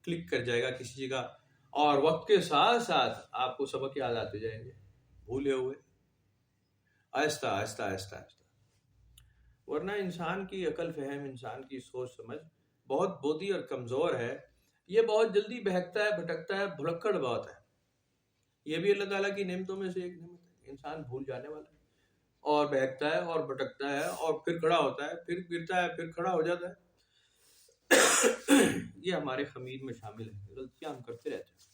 کلک کر جائے گا کسی جگہ، اور وقت کے ساتھ ساتھ آپ کو سبق یاد آتے جائیں گے بھولے ہوئے، آہستہ آہستہ آہستہ آہستہ۔ ورنہ انسان کی عقل فہم، انسان کی سوچ سمجھ بہت بودی اور کمزور ہے، یہ بہت جلدی بہکتا ہے، بھٹکتا ہے، بھلکڑ بہت ہے۔ یہ بھی اللہ تعالیٰ کی نعمتوں میں سے ایک نعمت ہے، انسان بھول جانے والا ہے اور بہکتا ہے اور بھٹکتا ہے اور پھر کھڑا ہوتا ہے، پھر گرتا ہے، پھر کھڑا ہو جاتا ہے۔ یہ ہمارے خمیر میں شامل ہے، غلطیاں ہم کرتے رہتے ہیں،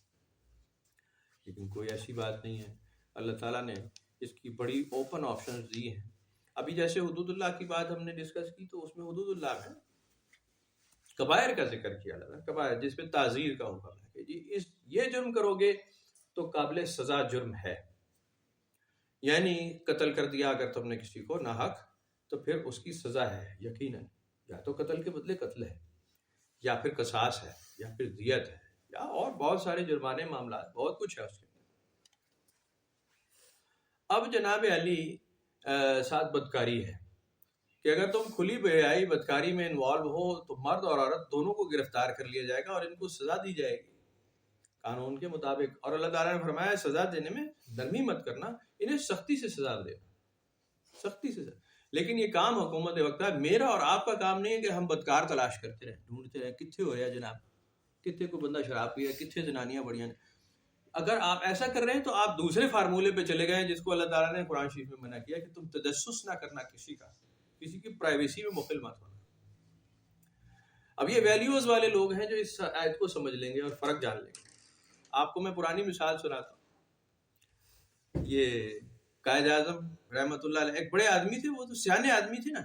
لیکن کوئی ایسی بات نہیں ہے۔ اللہ تعالیٰ نے اس کی بڑی اوپن آپشنز دی ہیں۔ ابھی جیسے حدود اللہ کی بات ہم نے ڈسکس کی، تو اس میں حدود اللہ میں کبائر کا ذکر کیا جاتا ہے، کبائر جس پہ تعزیر کا حکم ہے کہ جی یہ جرم کرو گے تو قابل سزا جرم ہے، یعنی قتل کر دیا اگر تم نے کسی کو ناحق تو پھر اس کی سزا ہے، یقیناً یا تو قتل کے بدلے قتل ہے، یا پھر قصاص ہے، یا پھر دیت ہے، یا اور بہت سارے جرمانے معاملات، بہت کچھ ہے اس کے۔ اب جناب علی ساتھ بدکاری ہے کہ اگر تم کھلی بے حیائی بدکاری میں انوالو ہو تو مرد اور عورت دونوں کو گرفتار کر لیا جائے گا اور ان کو سزا دی جائے گی قانون کے مطابق۔ اور اللہ تعالیٰ نے فرمایا سزا دینے میں نرمی مت کرنا، انہیں سختی سے سزا دے، سختی سے سزا۔ لیکن یہ کام حکومت وقت ہے، میرا اور آپ کا کام نہیں ہے کہ ہم بدکار تلاش کرتے رہیں، ڈھونڈتے رہیں کتنے ہو رہا جناب، کتنے کو بندہ شراب پیا، کتنے زنانیاں بڑیاں۔ اگر آپ ایسا کر رہے ہیں تو آپ دوسرے فارمولے پہ چلے گئے جس کو اللہ تعالیٰ نے قرآن شریف میں منع کیا کہ تم تجسس نہ کرنا کسی کا، کسی کی پرائیویسی میں مخل مت ہونا۔ اب یہ ویلیوز والے لوگ ہیں جو اس آیت کو سمجھ لیں گے اور فرق جان لیں گے۔ آپ کو میں پرانی مثال سناتا ہوں۔ یہ قائد اعظم رحمۃ اللہ علیہ ایک بڑے آدمی تھے، وہ تو سیانے آدمی تھے نا۔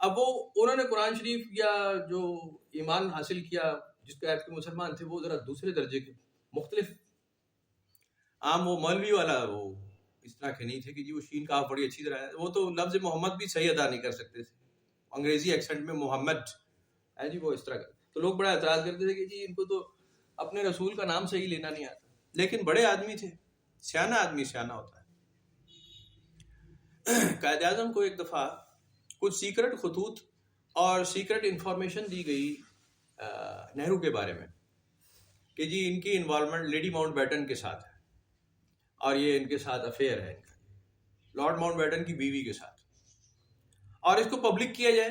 اب انہوں نے قرآن شریف یا جو ایمان حاصل کیا، جس کے کے مسلمان تھے، وہ ذرا دوسرے درجے کے مختلف، عام وہ مولوی والا وہ اس طرح کے نہیں تھے کہ جی وہ شین کاف بڑی اچھی طرح ہے، وہ تو لفظ محمد بھی صحیح ادا نہیں کر سکتے تھے، انگریزی ایکسنٹ میں محمد ہے جی، وہ اس طرح کا۔ تو لوگ بڑا اعتراض کرتے تھے کہ جی ان کو تو اپنے رسول کا نام صحیح لینا نہیں آتا، لیکن بڑے آدمی تھے، سیانہ آدمی سیانہ ہوتا ہے۔ قائد اعظم کو ایک دفعہ کچھ سیکرٹ خطوط اور سیکرٹ انفارمیشن دی گئی نہرو کے بارے میں کہ جی ان کی انوالومنٹ لیڈی ماؤنٹ بیٹن کے ساتھ ہے اور یہ ان کے ساتھ افیئر ہے ان کا، لارڈ ماؤنٹ بیٹن کی بیوی کے ساتھ، اور اس کو پبلک کیا جائے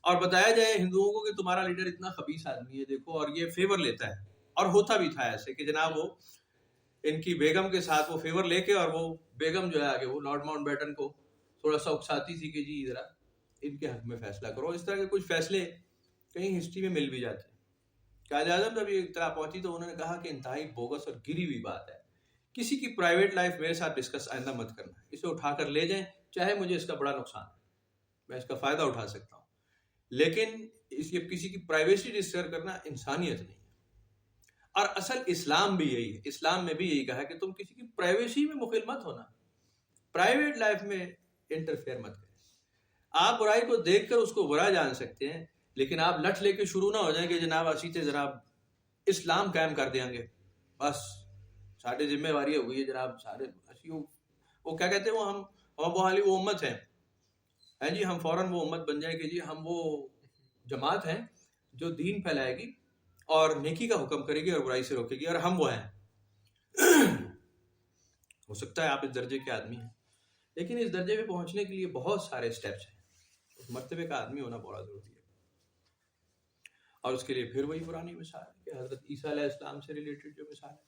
اور بتایا جائے ہندوؤں کو کہ تمہارا لیڈر اتنا خبیث آدمی ہے، دیکھو، اور یہ فیور لیتا ہے۔ اور ہوتا بھی تھا ایسے کہ جناب وہ ان کی بیگم کے ساتھ وہ فیور لے کے، اور وہ بیگم جو ہے آگے وہ لارڈ ماؤنٹ بیٹن کو تھوڑا سا اکساتی تھی کہ جی ذرا ان کے حق میں فیصلہ کرو۔ اس طرح کے کچھ فیصلے کہیں ہسٹری میں مل بھی جاتے ہیں۔ قائد اعظم جب یہ اطلاع پہنچی تو انہوں نے کہا کہ انتہائی بوگس اور گری ہوئی بات ہے، کسی کی پرائیویٹ لائف میرے ساتھ ڈسکس آئندہ مت کرنا، اسے اٹھا کر لے جائیں، چاہے مجھے اس کا بڑا نقصان ہے، میں اس کا فائدہ اٹھا سکتا ہوں، لیکن اس کی کسی کی پرائیویسی ڈسٹرب کرنا انسانیت نہیں ہے۔ اور اصل اسلام بھی یہی ہے، اسلام میں بھی یہی کہا کہ تم کسی کی پرائیویسی میں مخل مت ہونا، پرائیویٹ لائف میں انٹرفیئر مت کریں۔ آپ برائی کو دیکھ کر اس کو برا جان سکتے ہیں، لیکن آپ لٹ لے کے شروع نہ ہو جائیں کہ جناب اسی تے ذرا اسلام قائم کر دیں گے، بس سارے ذمہ واری ہو گئی ہے جناب، سارے وہ کیا کہتے ہیں، وہ ہم بحالی وہ امت ہیں جی، ہم فوراً وہ امت بن جائیں کہ جی ہم وہ جماعت ہیں جو دین پھیلائے گی اور نیکی کا حکم کرے گی اور برائی سے روکے گی، اور ہم وہ ہیں. ہو سکتا ہے آپ اس درجے کے آدمی ہیں، لیکن اس درجے پہ پہنچنے کے لیے بہت سارے سٹیپس ہیں. اس مرتبے کا آدمی ہونا بڑا ضروری ہے. اور اس کے لیے پھر وہی پرانی مثال ہے کہ حضرت عیسیٰ علیہ السلام سے ریلیٹڈ جو مثال ہے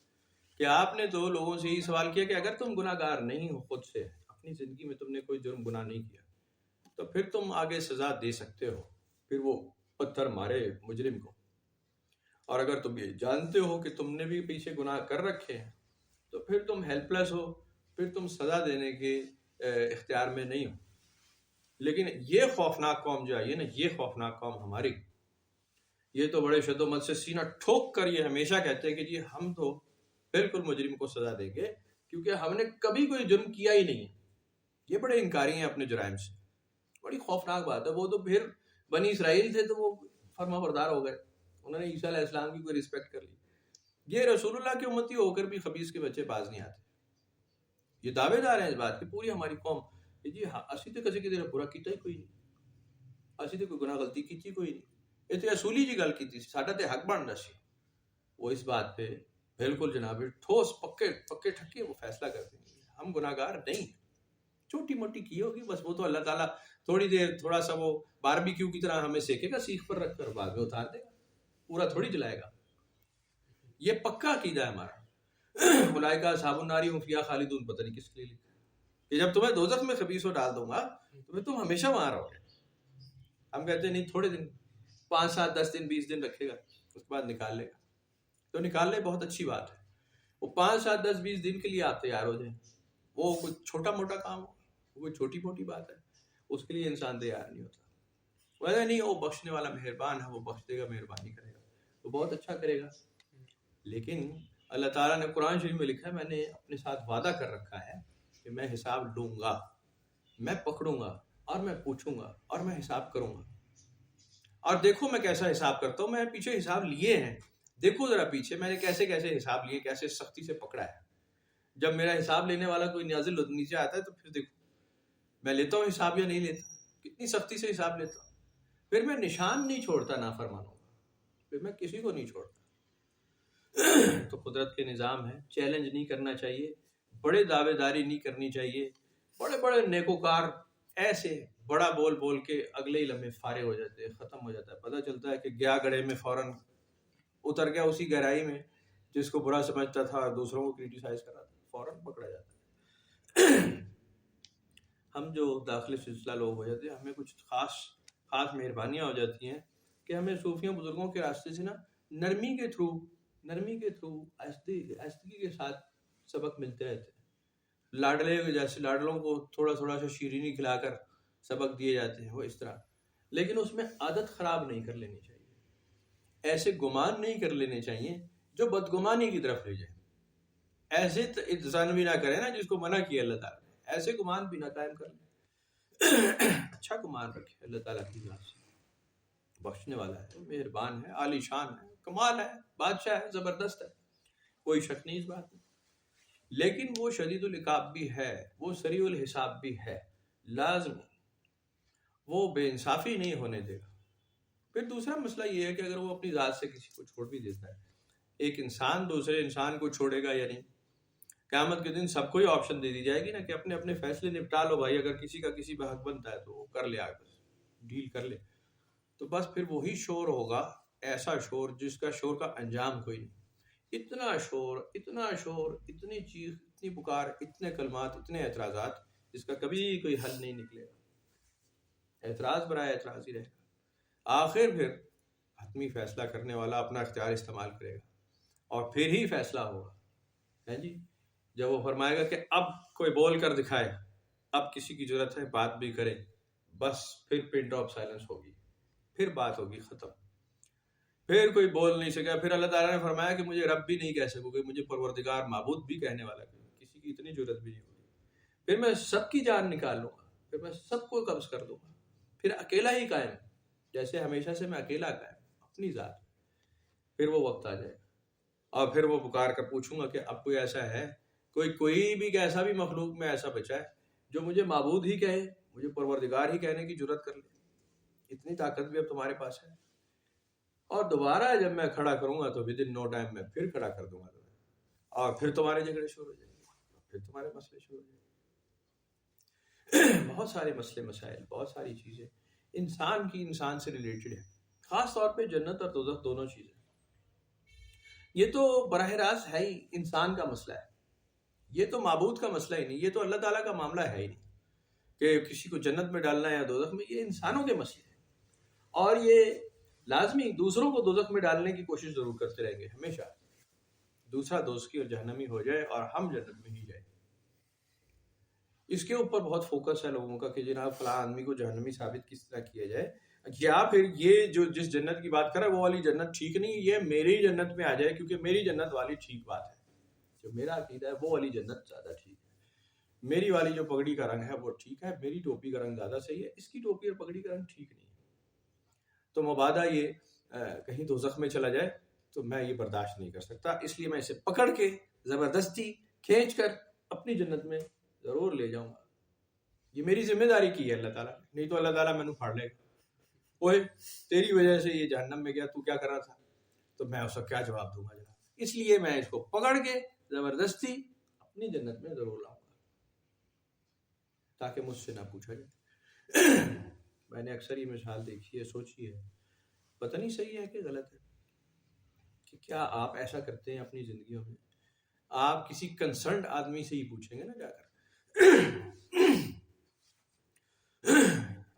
کہ آپ نے تو لوگوں سے یہی سوال کیا کہ اگر تم گناہ گار نہیں ہو، خود سے اپنی زندگی میں تم نے کوئی جرم گناہ نہیں کیا، تو پھر تم آگے سزا دے سکتے ہو. پھر وہ پتھر مارے مجرم کو. اور اگر تم یہ جانتے ہو کہ تم نے بھی پیچھے گناہ کر رکھے ہیں، تو پھر تم ہیلپ لیس ہو، پھر تم سزا دینے کے اختیار میں نہیں ہو. لیکن یہ خوفناک قوم جو آئی ہے نا، یہ خوفناک قوم ہماری، یہ تو بڑے شد و مت سے سینہ ٹھوک کر یہ ہمیشہ کہتے ہیں کہ جی ہم تو بالکل مجرم کو سزا دیں گے کیونکہ ہم نے کبھی کوئی جرم کیا ہی نہیں ہے. یہ بڑے انکاری ہیں اپنے جرائم سے. بڑی خوفناک بات ہے. وہ تو پھر بنی اسرائیل تھے تو وہ فرما بردار ہو گئے، انہوں نے عیسیٰ علیہ السلام کی کوئی رسپیکٹ کر لی. یہ رسول اللہ کی امتی ہو کر بھی خبیث کے بچے باز نہیں آتے. یہ دعوے دار ہیں اس بات کی پوری ہماری قوم کہ جی ہاں اسی تو کسی کی طرح برا کیتا ہی کوئی نہیں، اسی تو کوئی گناہ غلطی کی کوئی نہیں. یہ تو اصولی جی گل کی ساڈا تے حق بنتا سی. وہ اس بات پہ بالکل جناب ٹھوس پکے ٹھکے وہ فیصلہ کرتے ہیں ہم گناہ گار نہیں. چھوٹی موٹی کی ہوگی بس، وہ تو اللہ تعالیٰ تھوڑی دیر تھوڑا سا وہ باربیکیو کی طرح ہمیں سیکے گا سیخ پر رکھ کر، بعد میں اتار دے گا، پورا تھوڑی جلائے گا. یہ پکا عقیدہ ہے ہمارا. اولئک اصحاب النار هم فیہا خالدون، پتہ نہیں کس کے لیے لکھا کہ جب تمہیں دوزخ میں خبیث ڈال دوں گا تو پھر تم ہمیشہ وہاں رہو گے. ہم کہتے ہیں نہیں تھوڑے دن، 5 7 10 دن 20 دن رکھے گا، اس کے بعد نکال لے گا. تو نکال لے بہت اچھی بات ہے. وہ 5 7 10 20 دن کے لیے آپ تیار ہو جائیں. وہ کوئی چھوٹا موٹا کام ہو، وہ کوئی چھوٹی موٹی بات ہے، اس کے لیے انسان تیار نہیں ہوتا. ویسے نہیں، وہ بخشنے والا مہربان ہے، وہ بخش دے گا، مہربانی کرے گا، وہ بہت اچھا کرے گا. لیکن اللہ تعالیٰ نے قرآن شریف میں لکھا ہے میں نے اپنے ساتھ وعدہ کر رکھا ہے کہ میں حساب لوں گا، میں پکڑوں گا اور میں پوچھوں گا اور میں حساب کروں گا. اور دیکھو میں کیسا حساب کرتا ہوں. میں پیچھے حساب لیے ہیں، دیکھو ذرا پیچھے میں نے کیسے کیسے حساب لیے، کیسے سختی سے پکڑا ہے. جب میرا حساب لینے والا کوئی نازل نیچے آتا ہے تو پھر دیکھو میں لیتا ہوں حساب یا نہیں لیتا، کتنی سختی سے حساب لیتا ہوں. پھر میں نشان نہیں چھوڑتا نافرمانوں کا، پھر میں کسی کو نہیں چھوڑتا. تو قدرت کے نظام ہے. چیلنج نہیں کرنا چاہیے، بڑے دعوے داری نہیں کرنی چاہیے. بڑے بڑے نیکوکار ایسے بڑا بول بول کے اگلے ہی لمحے فارغ ہو جاتے ہیں، ختم ہو جاتا ہے. پتہ چلتا ہے کہ گیا گڑھے میں فوراً اتر گیا اسی گہرائی میں جس کو برا سمجھتا تھا، دوسروں کو کریٹیسائز کر رہا تھا، فوراً پکڑا جاتا ہے. ہم جو داخلی سلسلہ لوگ ہو جاتے ہیں، ہمیں کچھ خاص مہربانیاں ہو جاتی ہیں کہ ہمیں صوفیوں بزرگوں کے راستے سے نا نرمی کے تھرو آہستگی کے ساتھ سبق ملتے رہتے ہیں. لاڈلے جیسے لاڈلوں کو تھوڑا تھوڑا سا شیرینی کھلا کر سبق دیے جاتے ہیں، وہ اس طرح. لیکن اس میں عادت خراب نہیں کر لینی چاہیے، ایسے گمان نہیں کر لینے چاہیے جو بدگمانی کی طرف لے جائیں. ایسے انسان بھی نہ کرے نا جس کو منع کیا اللہ تعالیٰ نے، ایسے گمان بھی نہ قائم کر لیں. اچھا گمان رکھے اللہ تعالیٰ کی ذات سے. بخشنے والا ہے، مہربان ہے، عالی شان ہے، کمال ہے، بادشاہ ہے، زبردست ہے، کوئی شک نہیں اس بات میں. لیکن وہ شدید العقاب بھی ہے، وہ سریع الحساب بھی ہے. لازم وہ بے انصافی نہیں ہونے دے گا. پھر دوسرا مسئلہ یہ ہے کہ اگر وہ اپنی ذات سے کسی کو چھوڑ بھی دیتا ہے، ایک انسان دوسرے انسان کو چھوڑے گا یا نہیں؟ قیامت کے دن سب کو ہی آپشن دے دی جائے گی نا کہ اپنے اپنے فیصلے نپٹا لو بھائی. اگر کسی کا کسی پہ حق بنتا ہے تو وہ کر لے، آگے ڈیل کر لے. تو بس پھر وہی شور ہوگا، ایسا شور جس کا شور کا انجام کوئی نہیں. اتنا شور، اتنا شور، اتنی چیخ، اتنی پکار، اتنے کلمات، اتنے اعتراضات جس کا کبھی کوئی حل نہیں نکلے گا. اعتراض برائے اعتراض ہی رہے گا. آخر پھر حتمی فیصلہ کرنے والا اپنا اختیار استعمال کرے گا اور پھر ہی فیصلہ ہوگا. جی جب وہ فرمائے گا کہ اب کوئی بول کر دکھائے، اب کسی کی ضرورت ہے بات بھی کرے، بس پھر پن ڈراپ سائلنس ہوگی، پھر بات ہوگی ختم. پھر کوئی بول نہیں سکا. پھر اللہ تعالیٰ نے فرمایا کہ مجھے رب بھی نہیں کہہ سکو گے، مجھے پروردگار معبود بھی کہنے والا کہ کسی کی اتنی ضرورت بھی نہیں ہوگی. پھر میں سب کی جان نکال لوں گا، پھر میں سب کو قبض کر دوں گا، پھر اکیلا ہی قائم، جیسے ہمیشہ سے میں اکیلا قائم اپنی ذات. پھر وہ وقت آ جائے گا اور پھر وہ پکار کر پوچھوں گا کہ اب کوئی ایسا ہے، کوئی بھی ایسا بھی مخلوق میں ایسا بچا ہے جو مجھے معبود ہی کہے، مجھے پروردگار ہی کہنے کی جرات کر لے. اتنی طاقت بھی اب تمہارے پاس ہے. اور دوبارہ جب میں کھڑا کروں گا تو ود ان نو ٹائم میں پھر کھڑا کر دوں گا تمہیں، اور پھر تمہارے جھگڑے شروع ہو جائیں گے، پھر تمہارے مسئلے شروع ہو جائیں گے۔ بہت سارے مسئلے مسائل، بہت ساری چیزیں انسان کی انسان سے ریلیٹڈ ہیں، خاص طور پہ جنت اور دوزخ دونوں چیزیں۔ یہ تو براہ راست ہے ہی انسان کا مسئلہ ہے، یہ تو معبود کا مسئلہ ہی نہیں، یہ تو اللہ تعالیٰ کا معاملہ ہے ہی نہیں کہ کسی کو جنت میں ڈالنا ہے یا دوزخ میں، یہ انسانوں کے مسئلے ہیں، اور یہ لازمی دوسروں کو دوزخ میں ڈالنے کی کوشش ضرور کرتے رہیں گے ہمیشہ، دوسرا دوزخی اور جہنمی ہو جائے اور ہم جنت میں ہی جائیں۔ اس کے اوپر بہت فوکس ہے لوگوں کا کہ جناب فلاں آدمی کو جہنمی ثابت کس طرح کیا جائے، یا پھر یہ جو جس جنت کی بات کر رہا ہے وہ والی جنت ٹھیک نہیں، یہ میری جنت میں آ جائے کیونکہ میری جنت والی ٹھیک بات ہے، جو میرا عقیدہ ہے وہ والی جنت زیادہ ٹھیک ہے، میری والی جو پگڑی کا رنگ ہے وہ ٹھیک ہے، میری ٹوپی کا رنگ زیادہ صحیح ہے، اس کی ٹوپی اور پگڑی کا رنگ ٹھیک نہیں ہے، تو مبادہ یہ کہیں دوزخ میں چلا جائے تو میں یہ برداشت نہیں کر سکتا، اس لیے میں اسے پکڑ کے زبردستی کھینچ کر اپنی جنت میں ضرور لے جاؤں گا، یہ میری ذمہ داری کی ہے اللہ تعالیٰ، نہیں تو اللہ تعالیٰ مینوں پھاڑ لے گا، اوے تیری وجہ سے یہ جہنم میں گیا، تو کیا کر رہا تھا، تو میں اس کا کیا جواب دوں گا جناب، اس لیے میں اس کو پکڑ کے زبردستی اپنی جنت میں ضرور لاؤں گا تاکہ مجھ سے نہ پوچھا جائے۔ میں نے اکثر یہ مثال دیکھی ہے، سوچی ہے، پتہ نہیں صحیح ہے کہ غلط ہے، کہ کیا آپ ایسا کرتے ہیں اپنی زندگیوں میں، آپ کسی کنسرنڈ آدمی سے ہی پوچھیں گے نا جا کر،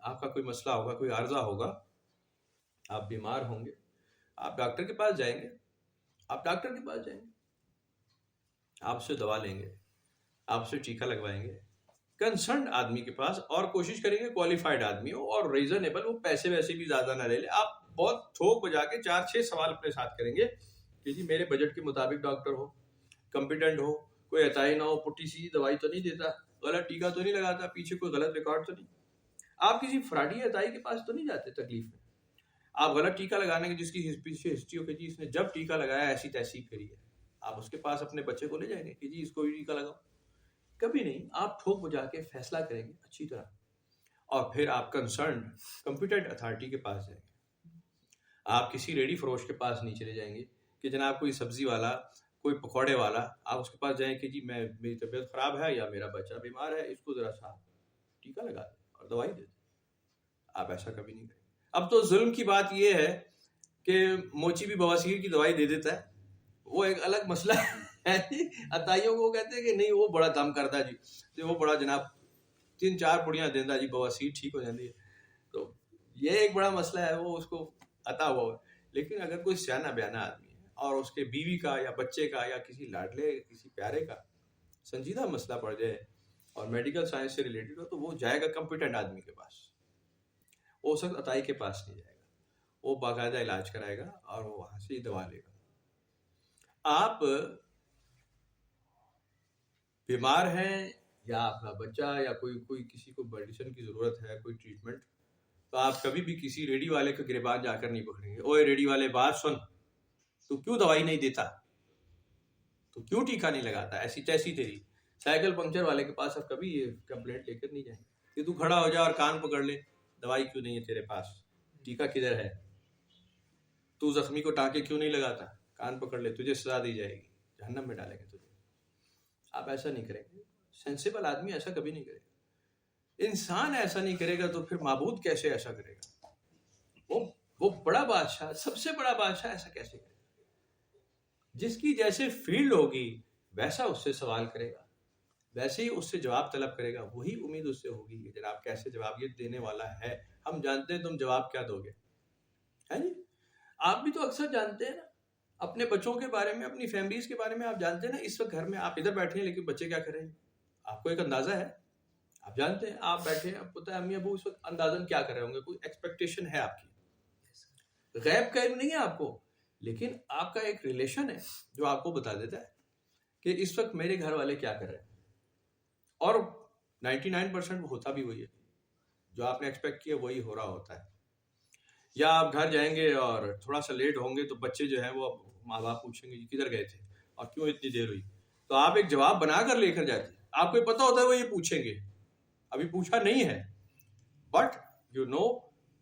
آپ کا کوئی مسئلہ ہوگا، کوئی عارضہ ہوگا، آپ بیمار ہوں گے، آپ ڈاکٹر کے پاس جائیں گے، آپ ڈاکٹر کے پاس جائیں گے، آپ سے دوا لیں گے، آپ سے ٹیکا لگوائیں گے کنسرنڈ آدمی کے پاس، اور کوشش کریں گے کوالیفائڈ آدمی ہو اور ریزنیبل، وہ پیسے ویسے بھی زیادہ نہ لے لے، آپ بہت تھوک بجا کے 4-6 سوال اپنے ساتھ کریں گے کہ جی میرے بجٹ کے مطابق ڈاکٹر ہو، کمپیٹنٹ ہو، کوئی عطائی نہ ہو، پٹی سی دوائی تو نہیں دیتا، غلط ٹیکا تو نہیں لگاتا، پیچھے کوئی غلط ریکارڈ تو نہیں، آپ کسی فراڈی عطائی کے پاس تو نہیں جاتے تکلیف میں، آپ غلط ٹیکا لگانے کے جس کی پیچھے ہسٹری ہو کہ جی اس نے جب ٹیکا لگایا ایسی تیسی پھری ہے، آپ اس کے پاس اپنے بچے کو لے جائیں گے کہ جی اس کو بھی ٹیکا لگاؤ، کبھی نہیں، آپ ٹھوک بجا کے فیصلہ کریں گے اچھی طرح، اور پھر آپ کنسرنڈ کمپیٹنٹ اتھارٹی کے پاس جائیں گے، آپ کسی ریڈی فروش کے پاس نہیں چلے جائیں گے کہ جناب کوئی سبزی والا، کوئی پکوڑے والا، آپ اس کے پاس جائیں کہ جی میری طبیعت خراب ہے یا میرا بچہ بیمار ہے، اس کو ذرا سا ٹیکا لگا دیں اور دوائی دے دیں، آپ ایسا کبھی نہیں کریں۔ اب تو ظلم کی بات یہ ہے کہ موچی بھی بواسیر کی دوائی دے دیتا ہے، وہ ایک الگ مسئلہ ہے، عطائیوں کو کہتے ہیں کہ نہیں وہ بڑا دم کرتا جی، وہ بڑا جناب 3-4 پڑیاں دینا جی بواسیر ٹھیک ہو جاتی ہے، تو یہ ایک بڑا مسئلہ ہے، وہ اس کو عطا ہوا ہے، لیکن اگر کوئی سیانہ بیانہ آدمی ہے اور اس کے بیوی کا یا بچے کا یا کسی لاڈلے کسی پیارے کا سنجیدہ مسئلہ پڑ جائے اور میڈیکل سائنس سے ریلیٹڈ ہو تو وہ جائے گا کمپیٹنٹ آدمی کے پاس، وہ اس وقت عطائی کے پاس نہیں جائے گا، وہ باقاعدہ علاج کرائے گا اور وہ وہاں سے دوا لے گا۔ آپ بیمار ہیں یا آپ کا بچہ یا کوئی کسی کو میڈیسن کی ضرورت ہے، کوئی ٹریٹمنٹ، تو آپ کبھی بھی کسی ریڈی والے کا گریبان جا کر نہیں پکڑیں گے، اوے ریڈی والے بات سن، تو کیوں دوائی نہیں دیتا، تو کیوں ٹیکا نہیں لگاتا، ایسی تیسی تیری، سائیکل پنکچر والے کے پاس آپ کبھی یہ کمپلینٹ لے کر نہیں جائیں گے کہ تو کھڑا ہو جا اور کان پکڑ لے، دوائی کیوں نہیں ہے تیرے پاس، ٹیکا کدھر ہے، تو زخمی کو ٹانکے کیوں نہیں لگاتا، کان پکڑ لے، تجھے سزا دی جائے گی، جہنم میں ڈالیں گے تجھے۔ آپ ایسا نہیں کریں گے، سینسیبل آدمی ایسا کبھی نہیں کرے گا، انسان ایسا نہیں کرے گا تو پھر معبود کیسے ایسا کرے گا، وہ بڑا بادشاہ، سب سے بڑا بادشاہ ایسا کیسے کرے گا، جس کی جیسے فیلڈ ہوگی ویسا اس سے سوال کرے گا، ویسے ہی اس سے جواب طلب کرے گا، وہی امید اس سے ہوگی کہ جناب کیسے جواب یہ دینے والا ہے، ہم جانتے ہیں تم جواب کیا دو گے، ہے جی، آپ بھی تو اکثر جانتے ہیں نا اپنے بچوں کے بارے میں، اپنی فیملیز کے بارے میں، آپ جانتے ہیں نا اس وقت گھر میں آپ ادھر بیٹھے ہیں لیکن بچے کیا کر رہے ہیں، آپ کو ایک اندازہ ہے، آپ جانتے ہیں، آپ بیٹھے ہیں، آپ کو پتہ ہے امی ابو اس وقت اندازاً کیا کر رہے ہوں گے، کوئی ایکسپیکٹیشن ہے آپ کی، غیب کا علم نہیں ہے آپ کو، لیکن آپ کا ایک ریلیشن ہے جو آپ کو بتا دیتا ہے کہ اس وقت میرے گھر والے کیا کر رہے ہیں، اور 99% ہوتا بھی وہی ہے، جو آپ نے ایکسپیکٹ کیا وہی ہو رہا ہوتا ہے۔ یا آپ گھر جائیں گے اور تھوڑا سا لیٹ ہوں گے تو بچے جو ہیں وہ ماں باپ پوچھیں گے جی کدھر گئے تھے اور کیوں اتنی دیر ہوئی، تو آپ ایک جواب بنا کر لے کر جاتے ہیں، آپ کو پتہ ہوتا ہے وہ یہ پوچھیں گے، ابھی پوچھا نہیں ہے، بٹ یو نو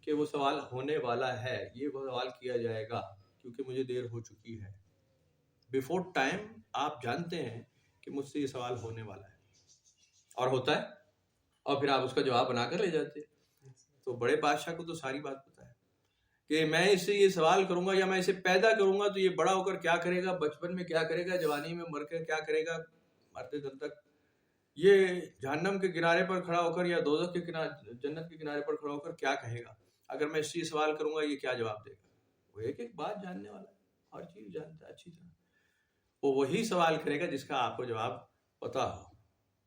کہ وہ سوال ہونے والا ہے، یہ وہ سوال کیا جائے گا کیونکہ مجھے دیر ہو چکی ہے. بیفور ٹائم آپ جانتے ہیں کہ مجھ سے یہ سوال ہونے والا ہے اور ہوتا ہے، اور پھر آپ اس کا جواب بنا کر لے جاتے ہیں. تو بڑے بادشاہ کو تو ساری بات پتہ ہے کہ میں اس سے یہ سوال کروں گا یا میں اسے پیدا کروں گا تو یہ بڑا ہو کر کیا کرے گا، بچپن میں کیا کرے گا، جوانی میں مر کر کیا کرے گا، مرتے دم تک یہ جہنم کے کنارے پر کھڑا ہو کر یا دوزخ کے کنارے، جنت کے کنارے پر کھڑا ہو کر کیا کہے گا. اگر میں اس سے یہ سوال کروں گا یہ کیا جواب دے گا. وہ ایک ایک بات جاننے والا ہے، ہر چیز جانتا ہے اچھی طرح. وہ وہی سوال کرے گا جس کا آپ کو جواب پتا ہو.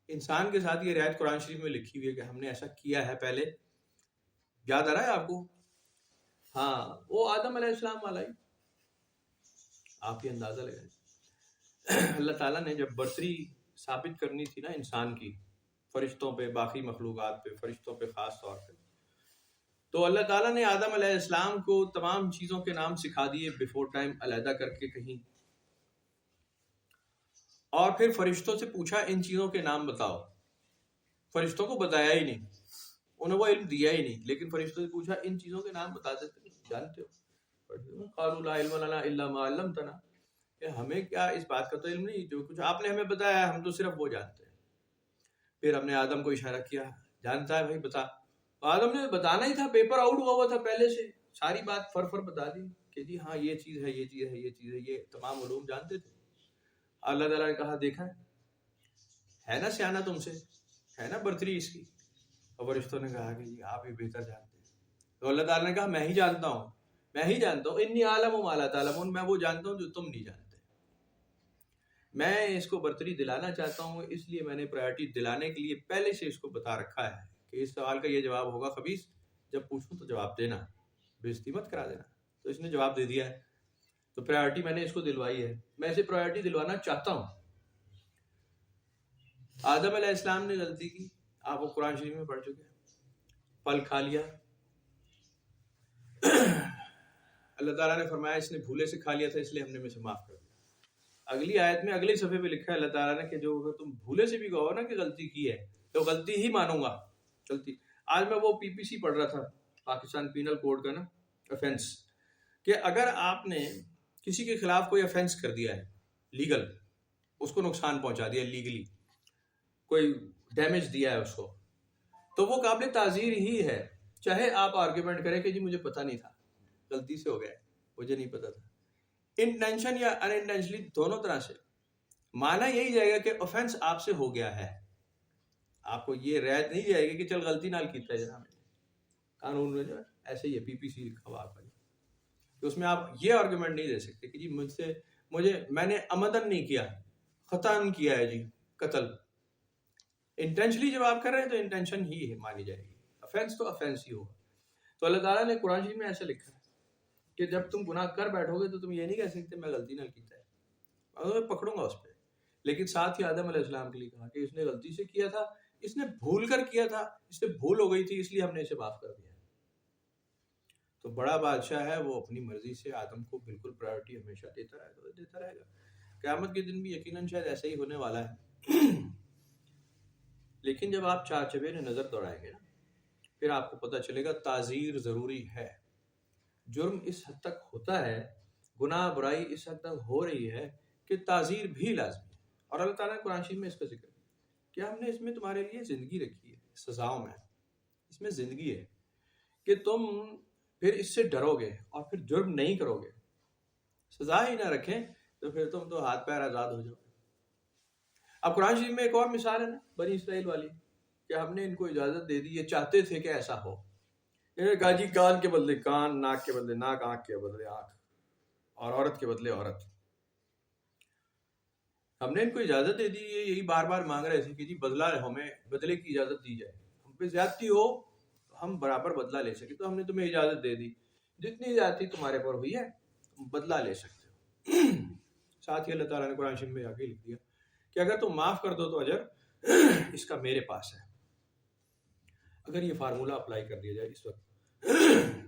انسان کے ساتھ یہ رعایت قرآن شریف میں لکھی ہوئی ہے کہ ہم نے ایسا کیا ہے پہلے. یاد آ رہا ہے آپ کو؟ ہاں، وہ آدم علیہ السلام والا ہی. آپ یہ اندازہ لگائیں، اللہ تعالیٰ نے جب برتری ثابت کرنی تھی نا انسان کی، فرشتوں پہ، باقی مخلوقات پہ، فرشتوں پہ خاص طور پہ، تو اللہ تعالیٰ نے آدم علیہ السلام کو تمام چیزوں کے نام سکھا دیے بیفور ٹائم، علیحدہ کر کے کہیں. اور پھر فرشتوں سے پوچھا ان چیزوں کے نام بتاؤ. فرشتوں کو بتایا ہی نہیں، انہیں وہ علم دیا ہی نہیں، لیکن فرشتوں سے پوچھا ان چیزوں کے نام بتا دیتے، جانتے ہو؟ قالوا لا علم لنا الا ما علمتنا، کہ ہمیں کیا اس بات کا تو علم نہیں، جو کچھ آپ نے ہمیں بتایا ہم تو صرف وہ جانتے ہیں. پھر ہم نے آدم کو اشارہ کیا، جانتا ہے بھائی بتا. آدم نے بتانا ہی تھا، پیپر آؤٹ ہوا تھا پہلے سے، ساری بات فر بتا دی کہ جی ہاں یہ چیز ہے، یہ چیز ہے، یہ چیز ہے، یہ تمام علوم جانتے تھے. اللہ تعالیٰ نے کہا دیکھا ہے نا سیانہ تم سے، ہے نا برتری اس کی. اور فرشتوں نے کہا کہ جی آپ ہی بہتر جانتے ہیں. تو اللہ تعالیٰ نے کہا میں ہی جانتا ہوں، میں ہی جانتا ہوں، انی عالم ما لا تعلمون، میں وہ جانتا ہوں جو تم نہیں جانتے. میں اس کو برتری دلانا چاہتا ہوں، اس لیے میں نے پرائرٹی دلانے کے لیے پہلے سے اس کو بتا رکھا ہے کہ اس سوال کا یہ جواب ہوگا خبیث، جب پوچھوں تو جواب دینا، بےزتی مت کرا دینا. تو اس نے جواب دے دیا ہے، تو پرائرٹی میں نے اس کو دلوائی ہے. میں اسے پرائرٹی دلوانا چاہتا ہوں. آدم علیہ السلام نے غلطی کی، آپ وہ قرآن شریف میں پڑھ چکے ہیں. پھل کھا لیا، اللہ تعالیٰ نے فرمایا اس نے بھولے سے کھا لیا تھا اس لیے ہم نے اسے معاف کر دیا. اگلی آیت میں اگلے صفحے پہ لکھا ہے اللہ تعالیٰ نے کہ جو تم بھولے سے بھی کہو نا کہ غلطی کی ہے تو غلطی ہی مانوں گا. غلطی، آج میں وہ PPC پڑھ رہا تھا، پاکستان پینل کوڈ کا نا، افینس، کہ اگر آپ نے کسی کے خلاف کوئی افینس کر دیا ہے لیگل، اس کو نقصان پہنچا دیا لیگلی، کوئی ڈیمیج دیا ہے اس کو، تو وہ قابل تعزیر ہی ہے. چاہے آپ آرگیومنٹ کریں کہ جی مجھے پتہ نہیں تھا، غلطی سے ہو گیا، مجھے نہیں پتا تھا. انٹینشن یا ان انٹینشنلی دونوں طرح سے مانا یہی جائے گا کہ آفینس آپ سے ہو گیا ہے. آپ کو یہ رعایت نہیں جائے گی کہ چل غلطی نال کیتا ہے جناب. قانون میں جو ہے ایسے ہی ہے، PPC لکھا ہوا آپ کا، کہ اس میں آپ یہ آرگومنٹ نہیں دے سکتے کہ جی میں نے عمدن نہیں کیا، خطاً کیا ہے جی قتل. انٹینشنلی جب آپ کر رہے ہیں تو انٹینشن ہی ہے مانی جائے گی، افینس تو افینس ہی ہوگا. تو اللہ تعالیٰ نے قرآن شریف میں ایسا لکھا ہے کہ جب تم گناہ کر بیٹھو گے تو تم یہ نہیں کہہ سکتے میں غلطی نہ کیتا ہے، میں پکڑوں گا اس پہ. لیکن ساتھ ہی آدم علیہ السلام کے لیے کہا کہ اس نے غلطی سے کیا تھا، اس نے بھول کر کیا تھا، اس سے بھول ہو گئی تھی، اس لیے ہم نے اسے معاف کر دیا. تو بڑا بادشاہ ہے، وہ اپنی مرضی سے آدم کو بالکل پرائرٹی ہمیشہ دیتا رہے گا. قیامت کے دن بھی یقیناً شاید ایسا ہی ہونے والا ہے. لیکن جب آپ چار چفیرے نظر دوڑائیں گے نا، پھر آپ کو پتہ چلے گا تعزیر ضروری ہے. جرم اس حد تک ہوتا ہے، گناہ برائی اس حد تک ہو رہی ہے کہ تعزیر بھی لازمی ہے. اور اللہ تعالیٰ نے قرآن شریف میں اس کا ذکر کہ ہم نے اس میں تمہارے لیے زندگی رکھی ہے، سزاؤں میں اس میں زندگی ہے کہ تم پھر اس سے ڈرو گے اور پھر جرم نہیں کرو گے. سزا ہی نہ رکھیں تو پھر تم تو ہاتھ پیر آزاد ہو جاؤ. اب قرآن شریف میں ایک اور مثال ہے نا بنی اسرائیل والی، کہ ہم نے ان کو اجازت دے دی، یہ چاہتے تھے کہ ایسا ہو. کہا جی کان کے بدلے کان، ناک کے بدلے ناک، آنکھ کے بدلے آنکھ، اور عورت کے بدلے عورت. ہم نے ان کو اجازت دے دی، یہی بار بار مانگ رہے تھے کہ جی بدلہ ہمیں بدلے کی اجازت دی جائے، ہم پہ زیادتی ہو ہم برابر بدلہ لے سکیں. تو ہم نے تمہیں اجازت دے دی، جتنی زیادتی تمہارے پر ہوئی ہے بدلہ لے سکتے ہو. ساتھ ہی اللہ تعالیٰ نے قرآن شریف میں آگے لکھ دیا کہ اگر تم معاف کر دو تو اجر اس کا میرے پاس ہے. اگر یہ فارمولہ اپلائی کر دیا جائے اس وقت،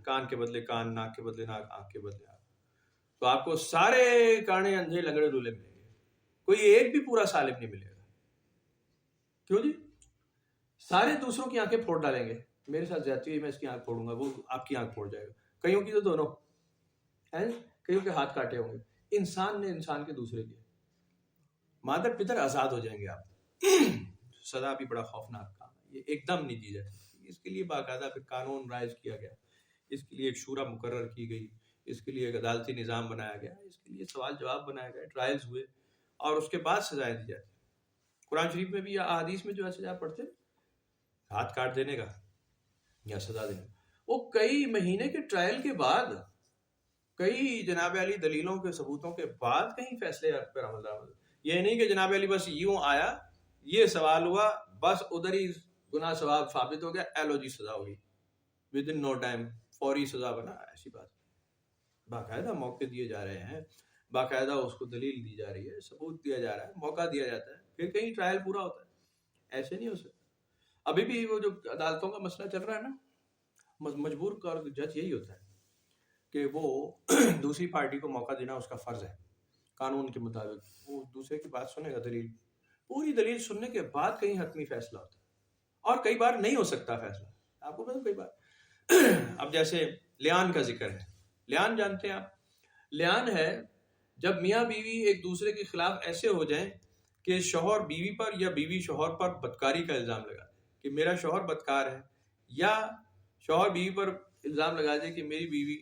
کان کے بدلے کان، ناک کے بدلے ناک، آنکھ کے بدلے آنکھ، تو آپ کو سارے کانے اندھے لنگڑے لولے ملیں گے، کوئی ایک بھی پورا سالم نہیں ملے گا. کیوں جی؟ سارے دوسروں کی آنکھیں پھوڑ ڈالیں گے، میرے ساتھ زیادتی ہوئی میں اس کی آنکھ پھوڑوں گا، وہ آپ کی آنکھ پھوڑ جائے گا. کئیوں کی تو دونوں ہیں، کئیوں کے ہاتھ کاٹے ہوں گے. انسان نے انسان کے دوسرے کیے. مادر پتر آزاد ہو جائیں گے آپ. سزا بھی بڑا خوفناک کام ہے، یہ ایک دم نہیں دی جا سکتی. اس کے لیے باقاعدہ پھر قانون رائج کیا گیا، اس کے لیے ایک شورا مقرر کی گئی، اس کے لیے ایک عدالتی نظام بنایا گیا، اس کے لیے سوال جواب بنایا گیا، ٹرائلز ہوئے اور اس کے بعد سزائیں دی جاتی. قرآن شریف میں بھی یا احادیث میں جو ہے سزا پڑھتے ہاتھ کاٹ دینے کا یا سزا دینے کا، وہ کئی مہینے کے ٹرائل کے بعد، کئی جناب علی دلیلوں کے ثبوتوں کے بعد کہیں فیصلے پر عمل درآمد. یہ نہیں کہ جناب علی بس یوں آیا، یہ سوال ہوا، بس ادھر ہی گناہ ثواب ثابت ہو گیا، ایلو جی سزا ہوگی ود ان نو ٹائم، فوری سزا بنا. ایسی بات باقاعدہ موقع دیے جا رہے ہیں، باقاعدہ اس کو دلیل دی جا رہی ہے، ثبوت دیا جا رہا ہے، موقع دیا جاتا ہے، پھر کہیں ٹرائل پورا ہوتا ہے. ایسے نہیں ہو سکتا. ابھی بھی وہ جو عدالتوں کا مسئلہ چل رہا ہے نا، مجبور کر جج یہی ہوتا ہے کہ وہ دوسری پارٹی کو موقع دینا اس کا فرض ہے قانون کے مطابق. وہ دوسرے کی بات سنے گا، دلیل پوری دلیل سننے کے بعد کہیں حتمی فیصلہ ہوتا ہے، اور کئی بار نہیں ہو سکتا فیصلہ. آپ کو پتہ کئی بار اب جیسے لیان کا ذکر ہے. لیان جانتے ہیں آپ؟ لیان ہے جب میاں بیوی ایک دوسرے کے خلاف ایسے ہو جائیں کہ شوہر بیوی پر یا بیوی شوہر پر بدکاری کا الزام لگا دے کہ میرا شوہر بدکار ہے، یا شوہر بیوی پر الزام لگا دے کہ میری بیوی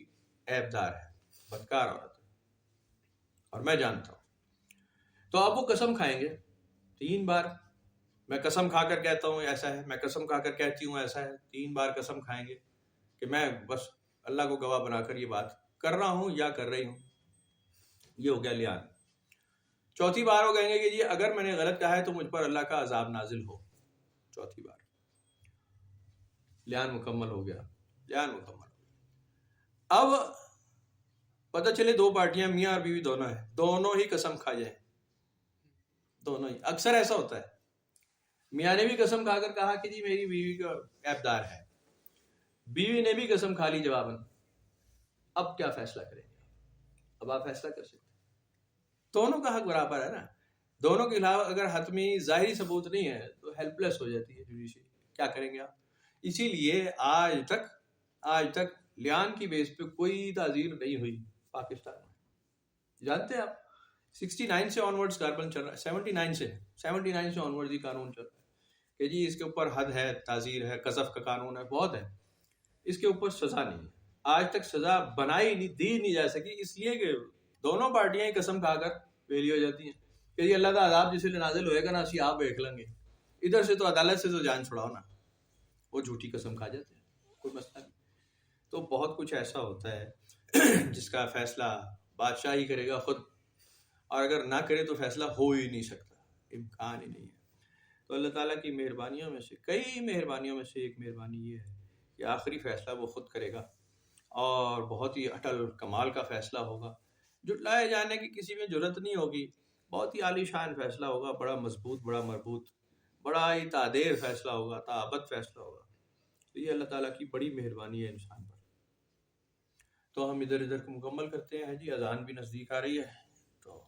عیب دار ہے، بدکار عورت ہے اور میں جانتا ہوں. تو اب وہ قسم کھائیں گے 3 بار. میں قسم کھا کر کہتا ہوں ایسا ہے، میں قسم کھا کر کہتی ہوں ایسا ہے. 3 بار قسم کھائیں گے کہ میں بس اللہ کو گواہ بنا کر یہ بات کر رہا ہوں یا کر رہی ہوں. یہ ہو گیا لیان. چوتھی بار وہ کہیں گے کہ جی اگر میں نے غلط کہا ہے تو مجھ پر اللہ کا عذاب نازل ہو. چوتھی بار لیان مکمل ہو گیا. لیان مکمل. اب پتہ چلے 2 پارٹیاں میاں اور بیوی دونوں ہیں، دونوں ہی قسم کھا جائیں. دونوں ہی. اکثر ایسا ہوتا ہے، میاں نے بھی قسم کھا کر کہا کہ جی میری بیوی کا عیب دار ہے، بیوی نے بھی قسم کھا لی جواباً. اب کیا فیصلہ کریں گے؟ اب آپ فیصلہ کر سکتے، دونوں کا حق برابر ہے نا. دونوں کے خلاف اگر حتمی ظاہری ثبوت نہیں ہے تو ہیلپ لیس ہو جاتی ہے جوڈیشری. کیا کریں گے آپ؟ اسی لیے آج تک لیان کی بیس پہ کوئی تعزیر نہیں ہوئی پاکستان میں. جانتے ہیں آپ 69 سے آنورڈز کاربن چل رہا ہے، 79 سے آنورڈز ہی قانون چل رہا ہے کہ جی اس کے اوپر حد ہے، تعزیر ہے، قذف کا قانون ہے، بہت ہے. اس کے اوپر سزا نہیں ہے. آج تک سزا دی نہیں جا سکی، اس لیے کہ دونوں پارٹیاں ہی قسم کھا کر ویلی ہو جاتی ہیں کہ یہ اللہ کا عذاب جسے نازل ہوئے گا نا اسی آپ دیکھ لیں گے. ادھر سے تو عدالت سے تو جان چھڑاؤ نا، وہ جھوٹی قسم کھا جاتے ہیں، کوئی مسئلہ نہیں. تو بہت کچھ ایسا ہوتا ہے جس کا فیصلہ بادشاہ ہی کرے گا خود، اور اگر نہ کرے تو فیصلہ ہو ہی نہیں سکتا، امکان ہی نہیں ہے. تو اللہ تعالیٰ کی مہربانیوں میں سے، کئی مہربانیوں میں سے ایک مہربانی یہ ہے کہ آخری فیصلہ وہ خود کرے گا، اور بہت ہی اٹل کمال کا فیصلہ ہوگا. جھٹلائے جانے کی کسی میں جرت نہیں ہوگی. بہت ہی عالی شان فیصلہ ہوگا، بڑا مضبوط، بڑا مربوط، بڑا ہی تعدیر فیصلہ ہوگا، تعابد فیصلہ ہوگا. تو یہ اللہ تعالیٰ کی بڑی مہربانی ہے انسان پر. تو ہم ادھر کو مکمل کرتے ہیں جی، اذان بھی نزدیک آ رہی ہے. تو